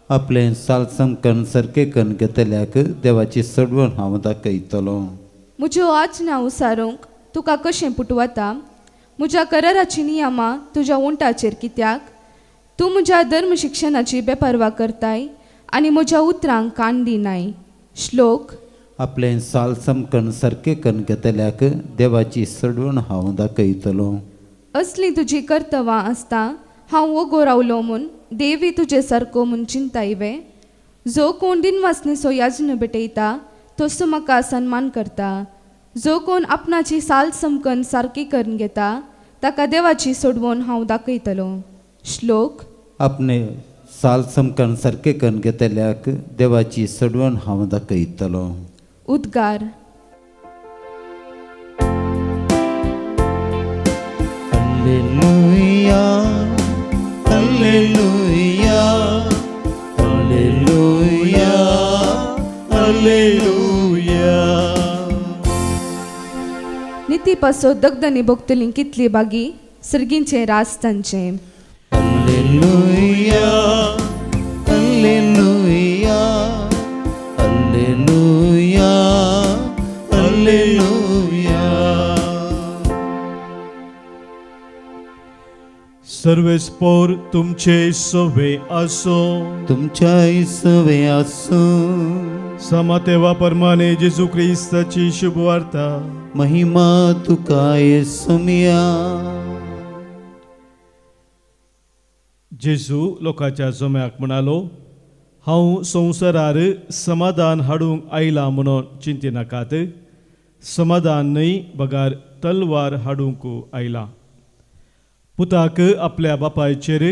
आपले साल समकन सारके कन घेतल्याक देवाची सोडवून हांव दाखयतलो. म्हज्यो आज्ञा उसारूंक तुका कशें पुटवता? म्हज्या कराराची नियमां तुज्या उंटाचेर कित्याक? तूं म्हज्या धर्म शिक्षणाची बेपर्वा करताय आनी म्हज्या उतरांक कान दिनाय. श्लोक. आपले साल समकन सारके कन घेतल्याक देवाची सोडवून हांव दाखयतलो. असली तुजी कर्तव्यां आसता हांव वगो रावलो म्हूण देवी तुजे सारको म्हूण चिंतायवे. जो कोण दिनवासनेचो याजन भेटयता तसो म्हाका सन्मान करता. जो कोण आपणाची साल समकन सारकी करून घेता ताका देवाची सोडवून हांव दाखयतलो. श्लोक. आपणे साल समकन सारके कन घेतल्याक देवाची सोडवून हांव दाखयतलो. उद्गार. Hallelujah, hallelujah, hallelujah, hallelujah. निती पासो दगदनी भोगतली कितली बागी सर्गींचे रास तांचे. Hallelujah, hallelujah, hallelujah, hallelujah. सर्वेस्पोर तुमचे सोवे असो. तुमच्या सवे असो. समातेवा परमाने जेजू ख्रिस्ताची शुभ वार्ता. महिमा तुका येसुमिया. जेजू लोकांच्या जोम्याक म्हणालो, हांव संवसारार समाधान हाडूंक आयला म्हणून चिंती नाकात. समाधान न्हय बगार तलवार हाडूंक आयला. पुताक आपल्या बापायचेर,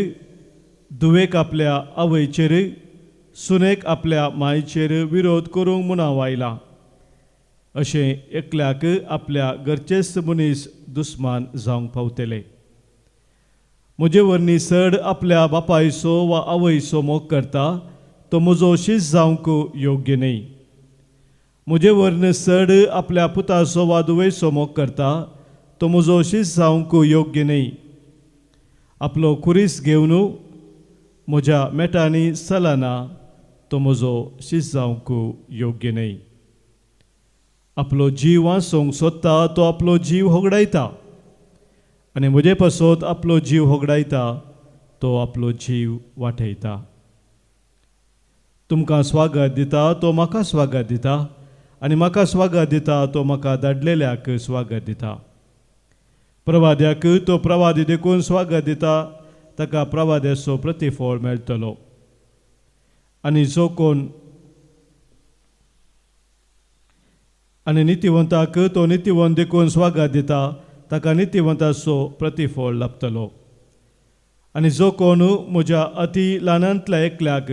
धुवेक आपल्या आवयचेर, सुनेक आपल्या मायचेर विरोध करूंक म्हूण हांव आयला. अशें एकल्याक आपल्या घरचेच मनीस दुस्मान जावंक पावतले. म्हजे वरनी चड आपल्या बापायचो वा आवयचो मोग करता तो म्हजो शिश जावंक योग्य न्हय. म्हजे वरन चड आपल्या पुताचो वा धुवेचो मोग करता तो म्हजो शिश जावंक योग्य न्हय. आपलो खुरीस घेवन म्हज्या मेटांनी चलना तो म्हजो शिश जावंक योग्य न्हय. आपलो जीव वाचोवंक सोदता तो आपलो जीव होगडायता, आनी म्हजे पासत आपलो जीव होगडायता तो आपलो जीव वाटयता. तुमकां स्वागत दिता तो म्हाका स्वागत दिता, आनी म्हाका स्वागत दिता तो म्हाका धाडलेल्याक स्वागत दिता. प्रवाद्याक तो प्रवादी देखून स्वागत दिता ताका प्रवाद्याचो प्रतिफळ मेळटलो. आनी जो कोण आनी नितिवंताक तो नितिवंत देखून स्वागत दिता ताका नितिवंताचो प्रतिफळ लाभतलो. आनी जो कोण म्हज्या अति ल्हानांतल्या एकल्याक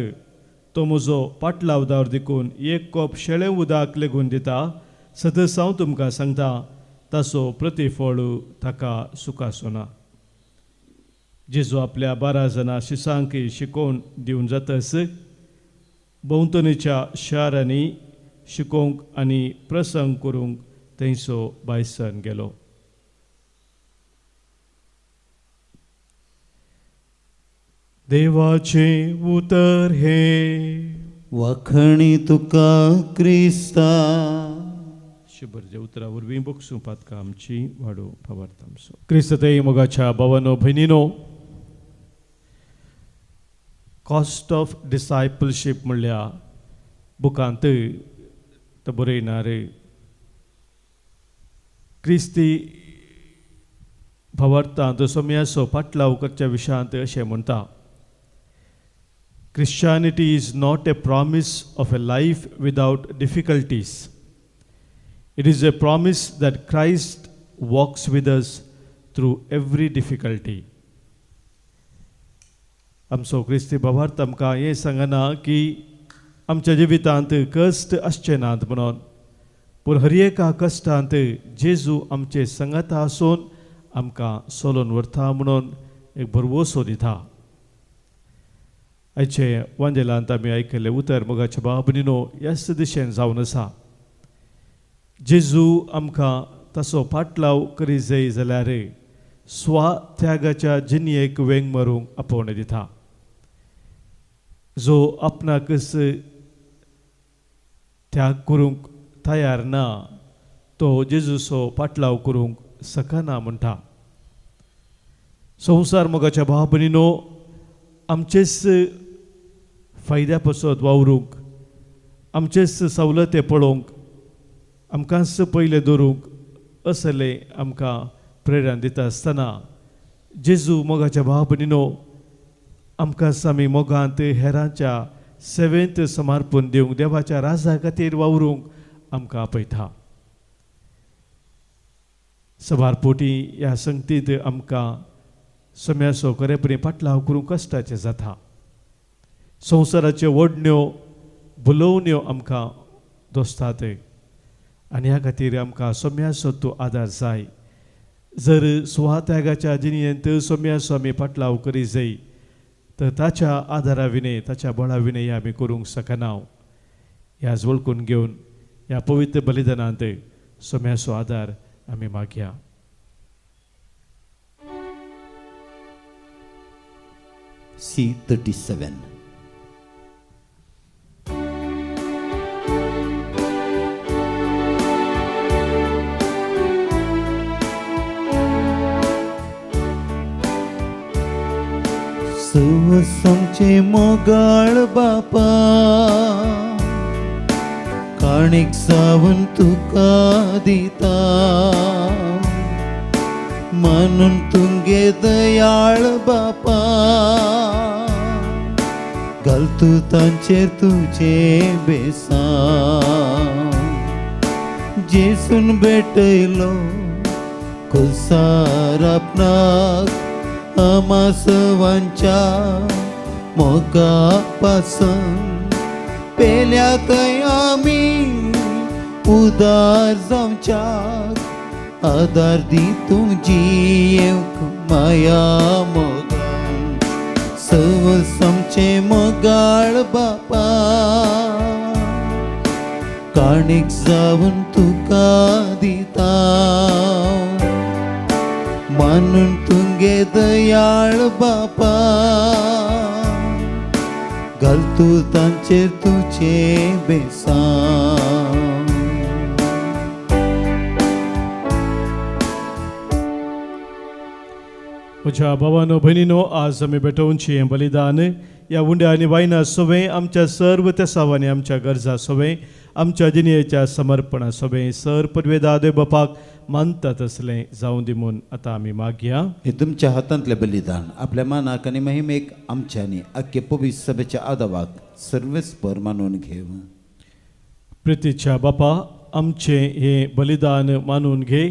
तो म्हजो पाटलावदार देखून एक कोप शेळें उदक लेगून दिता, सदस हांव तुमकां सांगता ताचो प्रतिफळ ताका सुखासना. जेजू आपल्या 12 जाणां शिसांक शिकोवन दिवन जातस भोंवतणीच्या शारांनी शिकोवंक आनी प्रसंग करूंक थंयचो भायसन गेलो. देवाचे उतर हे. वखणी तुका क्रिस्ता. शुभरजे उतरा वरवीं बक्षू पातका आमची वाडो फावरतामसो. क्रिस्तते मोगाच्या भावानो भयणीनो, कॉस्ट ऑफ डिसायपलशीप म्हणल्या बुकांत तो बरयणार क्रिस्ती भावार्थांत सोम्याचो पाटलाव करच्या विशयांत अशें म्हणटा, Christianity is not a promise of a life without difficulties. It is a promise that Christ walks with us through every difficulty. आमचो क्रिस्ती भावार्थ आमकां हें सांगना की आमच्या जिवितांत कश्ट आसचे नात म्हणून, पूण हर एका कश्टांत जेजू आमचे संगता आसून आमकां सोलोन व्हरता म्हणून एक भरवोसो दिता. आयचे वांजेलांत आमी आयकल्ले उतर मोगाच्या बाबनीनो ह्याच दिशेन जावन आसा. जेजू आमकां ताचो पाटलाव करी जाय जाल्यार स्वात्यागाच्या जिणयेक वेंग मारूंक आपोवणें दिता. जो आपणाकच त्याग करूंक तयार ना तो जेजूचो पाटलाव करूंक सकना म्हणटा. संवसार मोगाच्या भावभयणीनो, आमचेच फायद्या पासत वावरूंक, आमचेच सवलते पळोवंक, आमकांच पयले दवरूंक असले आमकां प्रेरणा दिता आसतना जेजू मोगाच्या भावभयणीनो आमकां आमी मोगांत हेरांच्या सेवेंत समर्पण दिवंक, देवाच्या राजा खातीर वावरूंक आमकां आपयता. सवारपोटी ह्या संगतींत आमकां सम्याचो खरेपणी पाटलाव करूंक कश्टाचें जाता. संवसाराच्यो ओडण्यो बुलोवण्यो आमकां दोसतात आनी ह्या खातीर आमकां सोम्याचो तूं आदार जाय. जर स्वात्यागाच्या जिणयेंत सोम्याचो आमी पाटलाव करी जाय तर ताच्या आदारा विने, ताच्या बळा विने आमी करूंक शकना. ह्याच वळखून घेवन ह्या पवित्र बलिदानांत सोम्याचो आदार आमी मागया. C37. समचे मोगाळ बापा काणीक सावन तुका दिता म्हणून तुंगे दयाळ बापा घाल तू तांचेर तुझे बेसांव जेसून भेटयलो खुलसार आपणाक आमा सवांच्या मोगा पासन पेल्या थंय आमी उदार जावच्याक आदार दी तुझी माया मोगान सव समचे मोगाळ बापा काणीक जावन तुका दिता मानून तुंगे दयाळ बापा घाल तू तांचेर तुझे बेसांव म्हज्या भावानो भयणीनो आज आमी भेटोवनची हें बलिदान ह्या उंड्या आनी वायना सोबे आमच्या सर्व तेसावांनी आमच्या गरजा सोबे आमच्या जिणेच्या समर्पणा सोबे सर पदवेदादे बापाक मानता तसलें जावं दी म्हूण आतां आमी मागया. हे तुमच्या हातांतलें बलिदान आपल्या मानाक आनी महिमेक आमच्यानी आख्खे पवित्र सभेच्या आदावाक सर्वेस्पर मानून घेव. प्रितीच्या बापा आमचें हें बलिदान मानून घे.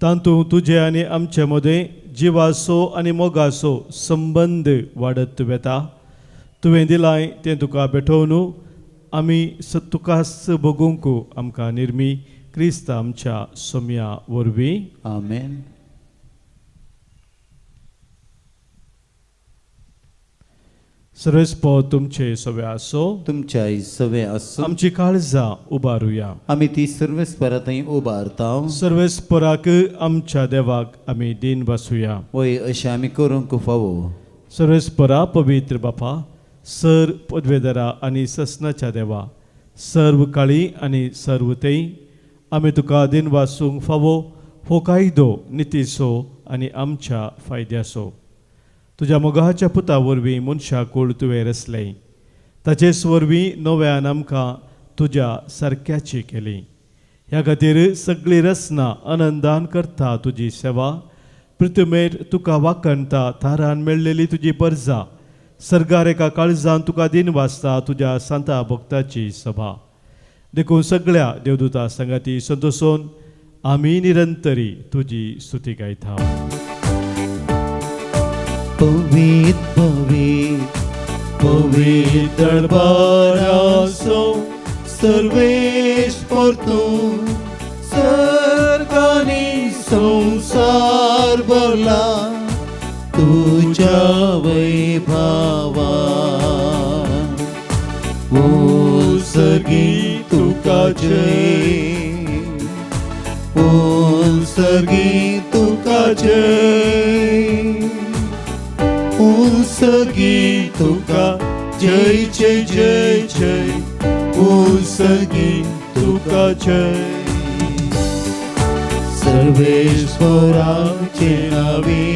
तातूंत तुजे आनी आमचे मदें जिवाचो आनी मोगाचो संबंद वाडत वेता. तुवें दिलाय तें तुका भेटोवन आमी तुकाच बगूंक आमकां निर्मी क्रिस्त आमच्या सोम्या वरवीं. आमेन. सर्वेस्पर तुमचे सवे आसो. तुमच्या सवे आसो. आमची काळजां उबारुया. आमी ती सर्वेस्परा थंय उबारता. सर्वेस्पराक आमच्या देवाक आमी दिन बसुया. वय अशें आमी करूंक फावो. सर्वेस्परा पवित्र बापा सर पदवेदरा आनी ससनाच्या देवा सर्व काळी आनी सर्व तेई आमी तुका दिन वासूंक फावो हो कायदो नितीचो आनी आमच्या फायद्याचो. तुज्या मोगाच्या पुता वरवीं मनशा कूळ तुवें रचलें. ताचेच वरवीं नव्यान आमकां तुज्या सारक्याची केली. ह्या खातीर सगळी रचना आनंदान करता तुजी सेवा. पृथ्वीमेर तुका वाखणटा थारान मेळ्ळेली तुजी परजा. सर्गार एका काळजान तुका दिन वाचता तुज्या सांता भक्ताची सभा. देखून सगळ्या देवदूता संगाती संतोषोन आमी निरंतरी तुजी स्तुती गायता. पवित्र पवित्र पवित्र दरबारासो सर्वेस्पर तूं सर्गानी संसार भरला तुझ्या वैभवा. ओ सर्गी तुका जय. ओ सर्गी तुका जय. ओ सर्गी तुका जय जय जय जय. ओ सर्गी तुका जय. सर्वेश्वराचे नावे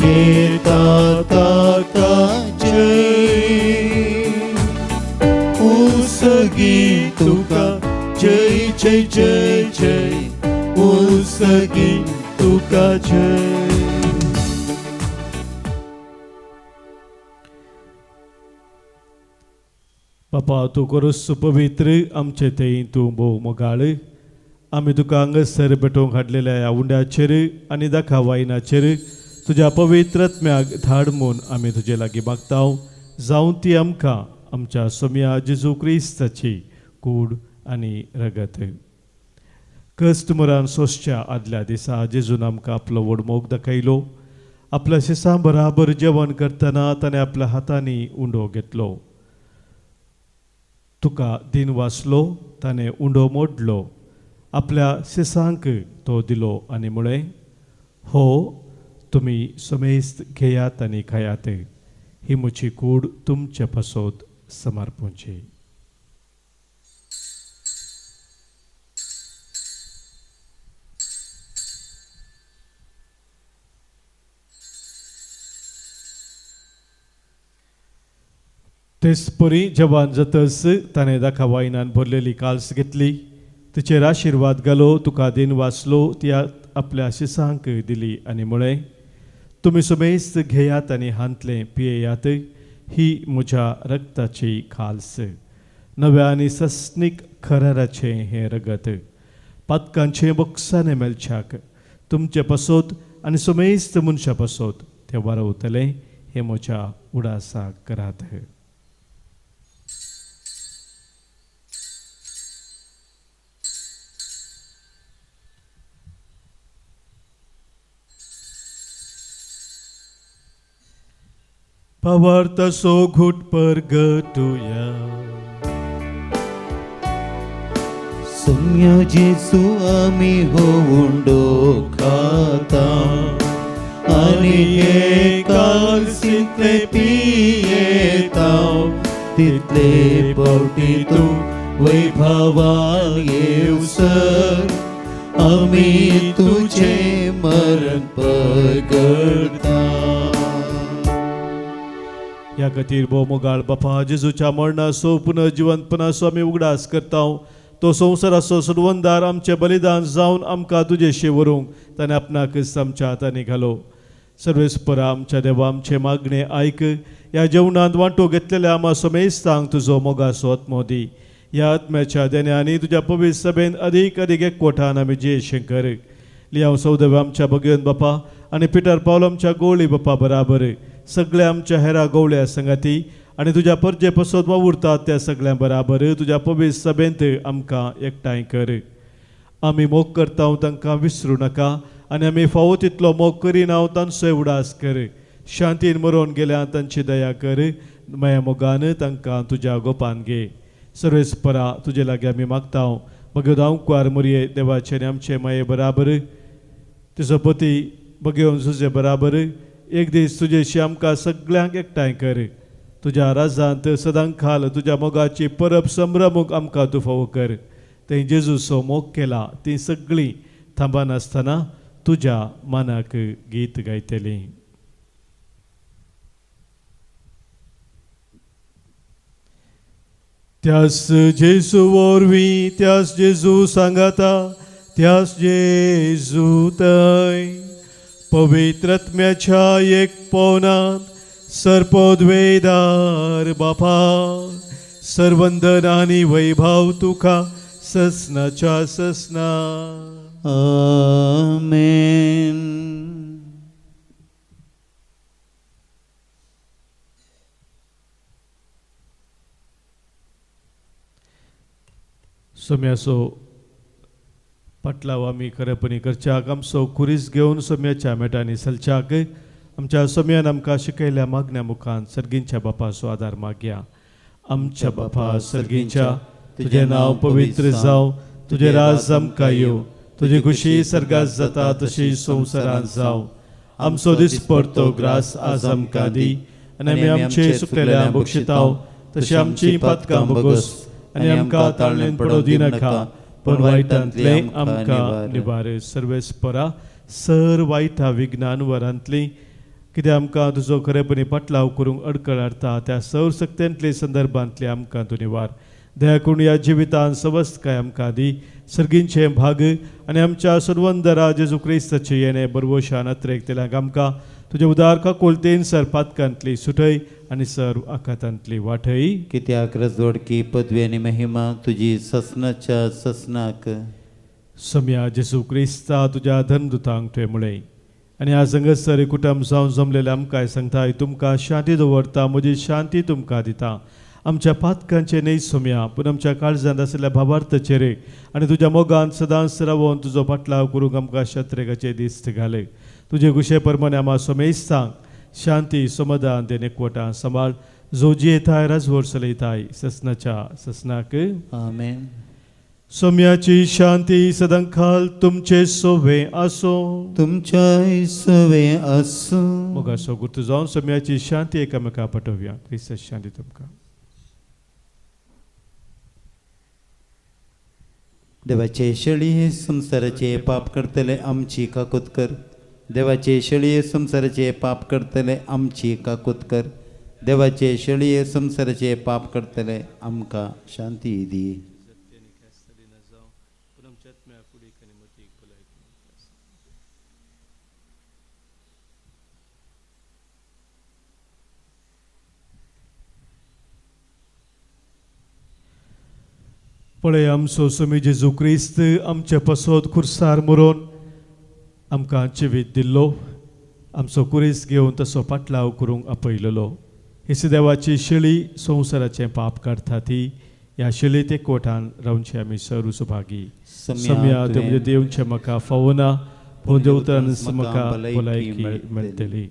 येता ताता जय. ओ सर्गी तुका जय जय जय जय. ओ सर्गी तुका जय. बापा तूं करूस पवित्र आमचे थंय तूं भोव मोगाळ. आमी तुका हांगासर भेटोवंक हाडलेल्या ह्या उंड्याचेर आनी दाखा वायनाचेर तुज्या पवित्रत्म्याक धाड म्हूण आमी तुजे लागीं मागता. जावं ती आमकां आमच्या सोम्या जेजू क्रिस्ताची कूड आनी रगत. कस्ट मरान सोंसच्या आदल्या दिसा जेजून आमकां आपलो व्हड मोग दाखयलो. आपल्या शिसां बराबर जेवण करतना ताणें आपल्या हातांनी उंडो घेतलो. तुका दिन वाचलो ताणें उंडो मोडलो. आपल्या शिसांक तो दिलो आनी म्हळें हो तुमी समेस्त घेयात आनी खायात. ही म्हजी कूड तुमचे पासत समर्पूंची. तेच परी जवान जातस ताणें दाखवायनान भरलेली काल्स घेतली, तिचेर आशिर्वाद घालो, तुका दिन वाचलो, ती आपल्या शिसांक दिली आनी म्हळें, तुमी समेस्त घेयात आनी हांतले पियेयात, ही म्हज्या रक्ताची खाल्स, नव्या आनी सस्नीक खराराचें हें रगत, पातकांचे बोक्साने मेलच्याक तुमचे पासोत आनी समेस्त मनशा पासोत तें वारवतलें, हें म्हज्या उडासाक करात. Pawartaso घुट परगटुया. सौम्य जेसू आमी होऊंडो खाता आनी हे कालसितले पियेता तितले पावटी तूं वैभवान येवसर आमी तुझे मरण परगटता. ह्या खातीर भोव मोगाळ बापा जेजूच्या मरणाचो पुनर्जिवंतपणाचो आमी उगडास करता. तो संवसाराचो सुडवंदार आमचें बलिदान जावन आमकां तुजेशी व्हरूंक ताणें आपणाक आमच्या हातांनी घालो. सर्वेस्परा आमच्या देवा, आमचे मागणे आयक. ह्या जेवणांत वांटो घेतलेल्या आम्हा समेस्तांक तुजो मोगाचो आत्मो दी. ह्या आत्म्याच्या देण्यानी तुज्या पवित्र सभेन अदीक एकवटान आमी जेशें कर. लियांव सौदव आमच्या भगवंत बापा आनी पिटर पावल आमच्या गवळी बापा बराबर सगळ्या आमच्या हेरा गवळ्या संगाती आनी तुज्या परजे पसोत वावुरतात त्या सगळ्या बराबर तुज्या पवित्र सभेंत आमकां एकठांय कर. आमी मोग करता तांकां विसरूं नाका आनी आमी फावो तितलो मोग करिना तांचोय उडास कर. शांतीन मरोवन गेल्या तांची दया कर. माया मोगान तांकां तुज्या गोपान घे. सर्वेस्परा तुजे लागीं आमी मागता भगवंत हांव मरये देवाचे आनी आमचे माये बराबर तुजो पती भगवंत तुजे बराबर एक दीस तुजेशी आमकां सगळ्यांक एकठांय कर. तुज्या राजांत सदां खाल तुज्या मोगाची परब संभ्रमूक आमकां तूं फावो कर. थंय जेजूचो मोग केला ती सगळीं थांबानासतना तुज्या मानाक गीत गायतलीं. त्यास जेजू वरवीं त्यास जेजू सांगाता त्यास जेजू थंय पवित्रात्म्याच्या एक पवनात सर्पोद्वेदार बापा सर्वंदन आनी वैभव तुका ससनाच्या ससना. आमेन. सोम्याचो पटलाव आमी खरेपणी करच्याक आमचो कुरीस घेवन सोम्याच्या मेटांनी चलच्याक आमच्या सोम्यान आमकां शिकयल्या मागण्या मुखान सर्गींच्या बापाचो आदार मागया. आमच्या बापा सर्गींच्या तुजें नांव पवित्र जावं, तुजें राज आमकां येवं, तुजी खुशी सर्गात जाता तशी संवसारांत जावं. आमचो दिसपडतो ग्रास आज आमकां दी आनी आमी आमचे सुकलेल्या बक्षितांव तशी आमची पातकां बोगोस आनी आमकां ताळणेन पडोवं दिनाका पण वायटांतले आमकां निबार. सर्वेस्परा सर वायटा विज्ञान वरांतली कित्याक आमकां तुजो खरेपणी पटलाव करूंक अडखळ हाडटा त्या सर सक्त्यांतले संदर्भांतले आमकां तूं निवार. दया करून ह्या जिवितान सवस्त काय आमकां दी. सर्गींचे भाग आनी आमच्या सर्वंदरा जेजू क्रिस्ताचे येणे बरवशान अत्रेक तेल्याक आमकां तुजे उदार काकोलतेन सर पातकांतली सुटय आनी सर आकांतांतली वाटय. कित्याक रजवडकी पदवी आनी महिमा तुजी ससनाच्या ससनाक. सम्या जेजू क्रिस्ता तुज्या धनदुतांक तुवें म्हळें आनी आज हांगासर कुटुंब जावन जमलेले आमकां सांगताय तुमकां शांती दवरता, म्हजी शांती तुमकां दिता. आमच्या पातकांचे न्हय सोम्या पूण आमच्या काळजांत आसलेल्या भावार्थाचेर आनी तुज्या मोगान सदांच रावोन तुजो पाटलाव करूंक आमकां शत्रेगाचे दिस्त घाल. तुजे कुशे प्रमाणे आम्हा सोमेस्तांक शांती समाधान देन एकवटां सांबाळ. जो जियेताय राजवड चलयताय ससनाच्या ससनाक. आमेन. सोम्याची शांती सदां खाल तुमचे सोवे आसो. तुमच्या सवे आसो. मोगाचो गुर्त जावन सोम्याची शांती एकामेका पटोवया. क्रिस्त शांती तुमकां. देवाचे शेळी संसाराचे पाप करतले आमची काकूत कर. देवाचे शेळी संसाराचे पाप करतले आमची काकूत कर. देवाचे शेळये संसाराचे पाप करतले आमकां शांती दी. पळय आमचो स्वामी जेजू क्रिस्त आमच्या पसोत खुर्सार मरोन आमकां जिवीत दिल्लो, आमचो कुरीस घेवन तसो पाटलाव करूंक आपयलेलो. हेच देवाची शेळी संवसाराचें पाप काडटा ती ह्या शेळयेत एकवटान रावचे आमी सर सुभागी. सम्या तुमचे देवचे म्हाका फावना पूण देवतान म्हाका भलायकी मेळटली.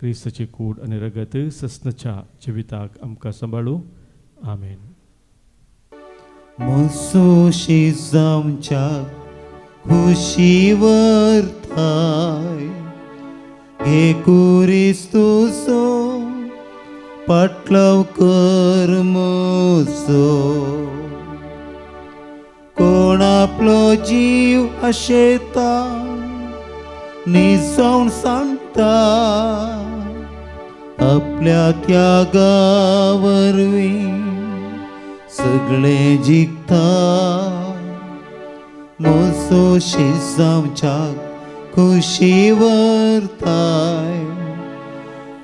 क्रिस्ताची कूड आनी रगत ससनाच्या जिविताक आमकां सांबाळूं. आमेन. मोसोशी जावच्या खुशीवर थाय हे कुरिस्तुसो पाटलाव कर मोसो. कोण आपलो जीव आशेता निसवण सांगता आपल्या त्यागा वरवीं सगळे जिखता. मोसोशी जावच्या खुशीवर थाय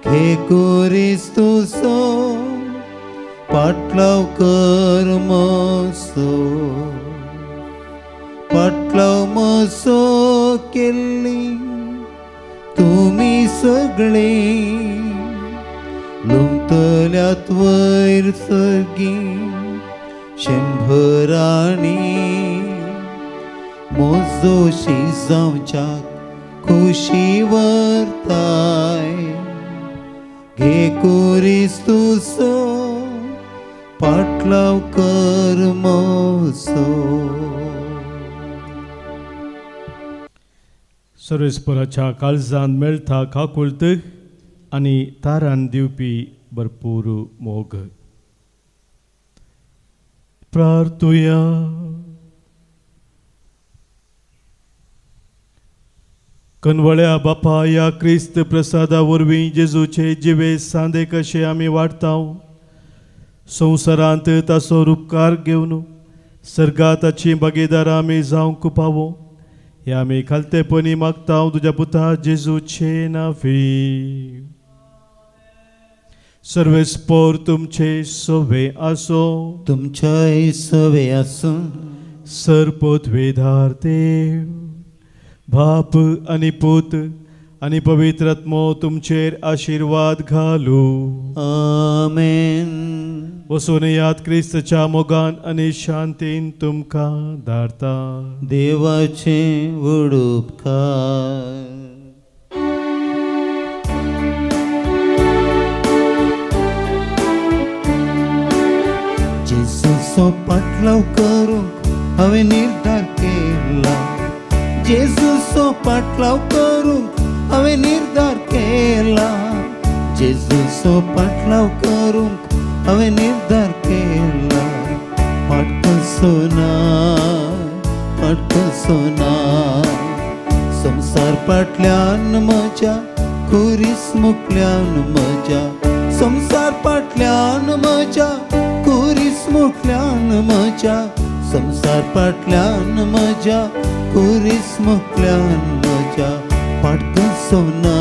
हे कुरिस्तुसो पाटलाव कर मोसो. पाटलाव मोसो केल्ली तुमी सगळे लुमतल्यात वयर सगळीं शंभरांनी. मोसोशी जावच्या खुशीवर थाय हे कुरिस्तुसो पाटलाव कर मोसो. सर्वेस्पराच्या काळजान मेळटा काकुळत आनी तारान दिवपी भरपूर मोग. प्रार्थुया. कनवळ्या बापा या क्रिस्त प्रसादा वरवीं जेजूचे जिवे सांदे कशे आमी वाडटाव. संवसारांत ताचो उपकार घेवन सर्गात ताची भागीदार आमी जावंक पावो हे आमी खालतेपणी मागता तुज्या पुता जेजूचे नांवी. सर्वेस्पोर तुमचे सोवे आसो. तुमच्या सवे आसूं. सरपोतवेधार देव बाप आनी पूत आनी पवित्र आत्मो तुमचेर आशिर्वाद घालू. आमेन. वसून याद क्रिस्तच्या मोगान आनी शांतीन तुमकां धाडटा. देवाचे व्हड उपकार. जेजूचो पाटलाव करूंक हांवें निर्धार केला. जेजूचो पाटलाव करूंक हांवें निर्धार केला. जेजूचो पाटलाव करूंक हांवें निर्धार केला. फाटकसो ना, फाटकसो ना. संसार पाटल्यान म्हज्या कुरीस मुखल्यान म्हज्या. संसार पाटल्यान म्हज्या कुरीस मुखल्यान म्हज्या. संसार पाटल्यान म्हज्या कुरीस मुखल्यान म्हज्या. फाटकसो ना,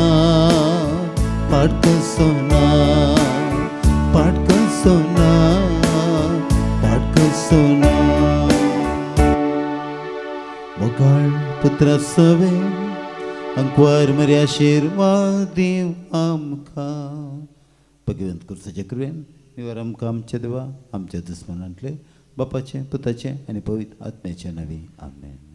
फाटकसो ना, फाटकसो ना, फाटकसो ना. मोगाळ पुत्रा सवे अंकवार मरे आशिर्वाद दिव आमकां. भगवंत कुर्साच्या कृपेन निवार आमकां आमचे देवा आमच्या दुस्मनांतले बापाचे पुताचे आनी पवित्र आत्म्याचे नांवी. आमेन.